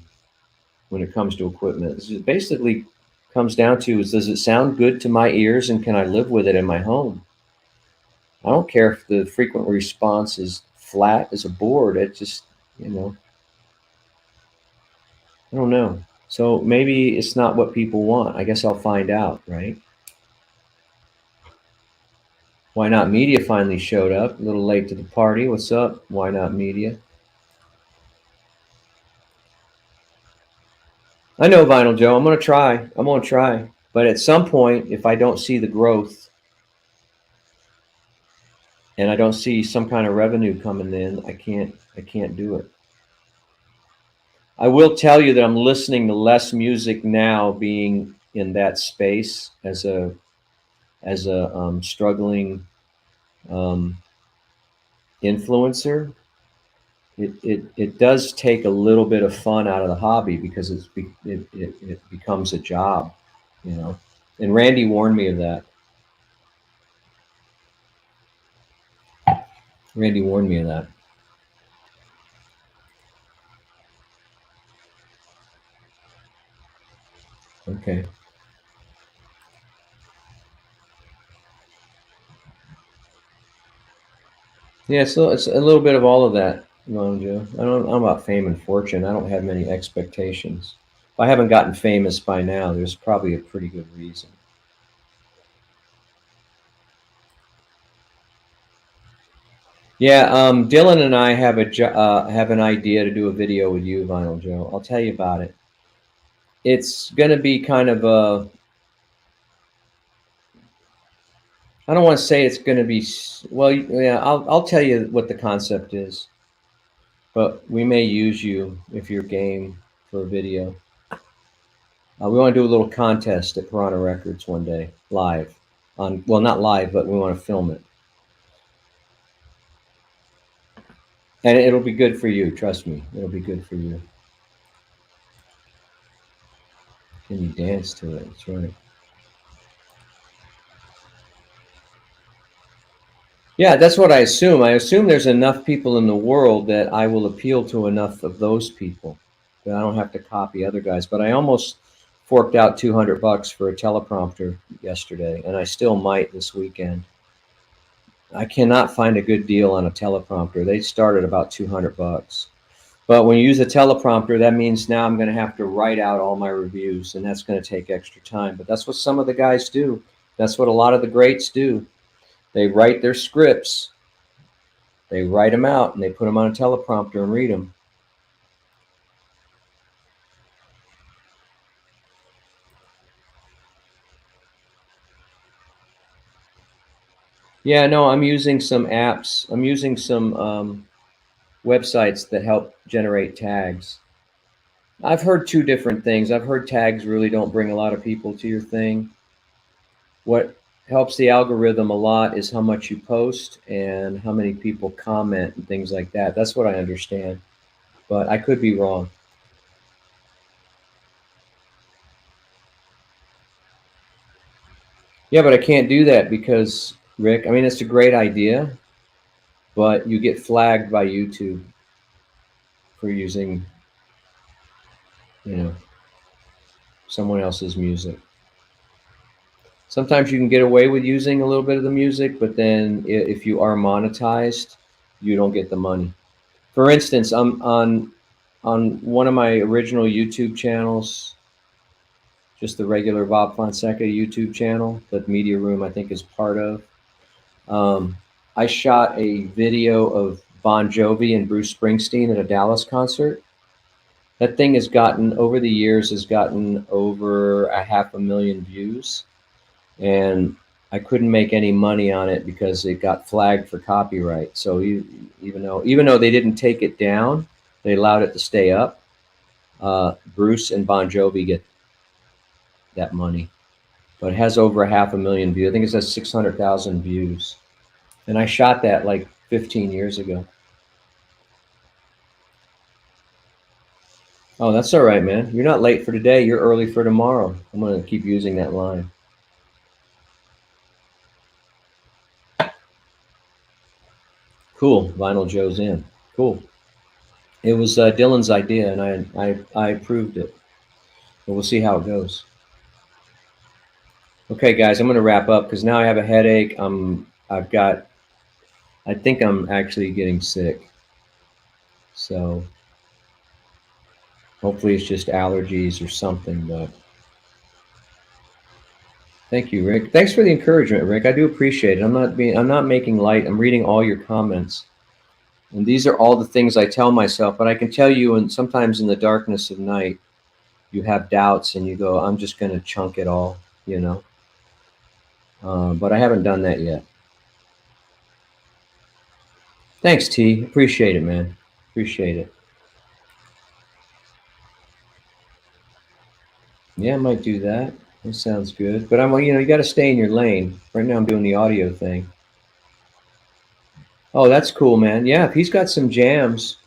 when it comes to equipment. It basically comes down to is does it sound good to my ears and can I live with it in my home? I don't care if the frequent response is flat as a board. It just, you know, I don't know. So maybe it's not what people want. I guess I'll find out, right? Why Not Media finally showed up. A little late to the party. What's up? Why Not Media? I know Vinyl Joe. I'm gonna try. I'm gonna try. But at some point, if I don't see the growth and I don't see some kind of revenue coming in, I can't do it. I will tell you that I'm listening to less music now, being in that space as a struggling um, influencer. It does take a little bit of fun out of the hobby because it becomes a job, you know. And Randy warned me of that. Randy warned me of that. Okay. Yeah, so it's a little bit of all of that, Joe. I'm about fame and fortune. I don't have many expectations. If I haven't gotten famous by now, there's probably a pretty good reason. Yeah, Dylan and I have an idea to do a video with you, Vinyl Joe. I'll tell you about it. It's going to be kind of a. I don't want to say it's going to be. Well, yeah, I'll tell you what the concept is, but we may use you if you're game for a video. We want to do a little contest at Piranha Records one day, live. On well, not live, but we want to film it, and it'll be good for you. Trust me, it'll be good for you. Can you dance to it? That's right. Yeah, that's what I assume. I assume there's enough people in the world that I will appeal to enough of those people that I don't have to copy other guys. But I almost forked out $200 for a teleprompter yesterday, and I still might this weekend. I cannot find a good deal on a teleprompter. They start at about $200. But when you use a teleprompter, that means now I'm going to have to write out all my reviews, and that's going to take extra time. But that's what some of the guys do. That's what a lot of the greats do. They write their scripts, they write them out, and they put them on a teleprompter and read them. Yeah, no, I'm using some apps. I'm using some websites that help generate tags. I've heard two different things. I've heard tags really don't bring a lot of people to your thing. What helps the algorithm a lot is how much you post and how many people comment and things like that. That's what I understand, but I could be wrong. Yeah, but I can't do that because, Rick, I mean, it's a great idea, but you get flagged by YouTube for using, you know, someone else's music. Sometimes you can get away with using a little bit of the music, but then if you are monetized, you don't get the money. For instance, I'm on one of my original YouTube channels, just the regular Bob Fonseca YouTube channel that Media Room I think is part of. I shot a video of Bon Jovi and Bruce Springsteen at a Dallas concert. That thing has gotten over the years has gotten over a 500,000 views, and I couldn't make any money on it because it got flagged for copyright. So even though they didn't take it down, they allowed it to stay up. Bruce and Bon Jovi get that money, but it has over a 500,000 views. I think it says 600,000 views, and I shot that like 15 years ago. Oh, that's all right, man. You're not late for today. You're early for tomorrow. I'm gonna keep using that line. Cool. Vinyl Joe's in. Cool. It was Dylan's idea, and I approved it. But we'll see how it goes. Okay, guys, I'm gonna wrap up because now I have a headache. I've got. I think I'm actually getting sick. So hopefully it's just allergies or something. But thank you, Rick. Thanks for the encouragement, Rick. I do appreciate it. I'm not making light. I'm reading all your comments. And these are all the things I tell myself, but I can tell you, and sometimes in the darkness of night, you have doubts and you go, I'm just going to chunk it all, you know. But I haven't done that yet. Thanks, T. Appreciate it, man. Appreciate it. Yeah, I might do that. That sounds good. But you got to stay in your lane. Right now, I'm doing the audio thing. Oh, that's cool, man. Yeah, if he's got some jams,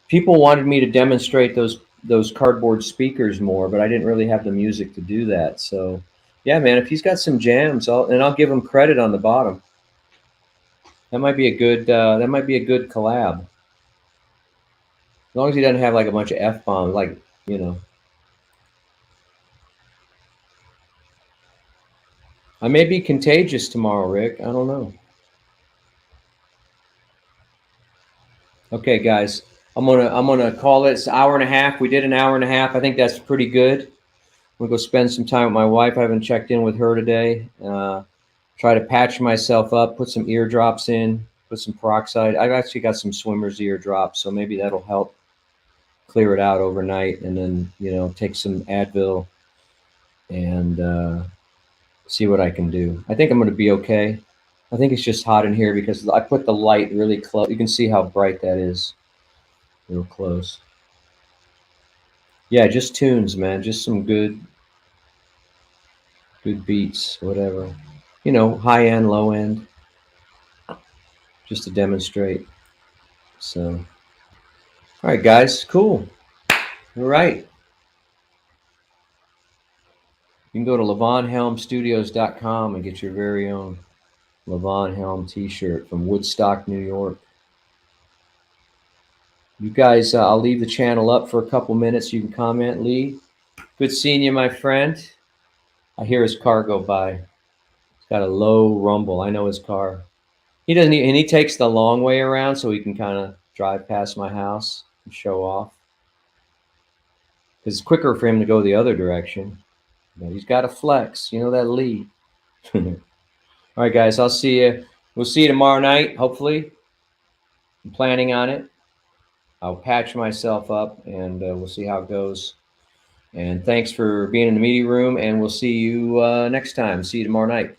people wanted me to demonstrate those cardboard speakers more, but I didn't really have the music to do that. So, yeah, man, if he's got some jams, I'll give him credit on the bottom. That might be a good collab. As long as he doesn't have like a bunch of F bombs, like you know. I may be contagious tomorrow, Rick. I don't know. Okay, guys, I'm gonna call it. It's an hour and a half. We did an hour and a half. I think that's pretty good. I'm gonna go spend some time with my wife. I haven't checked in with her today. Try to patch myself up. Put some eardrops in. Put some peroxide. I've actually got some swimmer's eardrops, so maybe that'll help clear it out overnight. And then take some Advil and see what I can do. I think I'm gonna be okay. I think it's just hot in here because I put the light really close. You can see how bright that is, real close. Yeah, just tunes, man. Just some good beats, whatever. High end, low end, just to demonstrate. So, all right, guys, cool. All right. You can go to LevonHelmStudios.com and get your very own Levon Helm t-shirt from Woodstock, New York. You guys, I'll leave the channel up for a couple minutes. You can comment, Lee. Good seeing you, my friend. I hear his car go by. It's got a low rumble. I know his car. And he takes the long way around so he can kind of drive past my house and show off. Because it's quicker for him to go the other direction. But he's got a flex. You know that Lee. All right, guys. I'll see you. We'll see you tomorrow night, hopefully. I'm planning on it. I'll patch myself up, and we'll see how it goes. And thanks for being in the media room, and we'll see you next time. See you tomorrow night.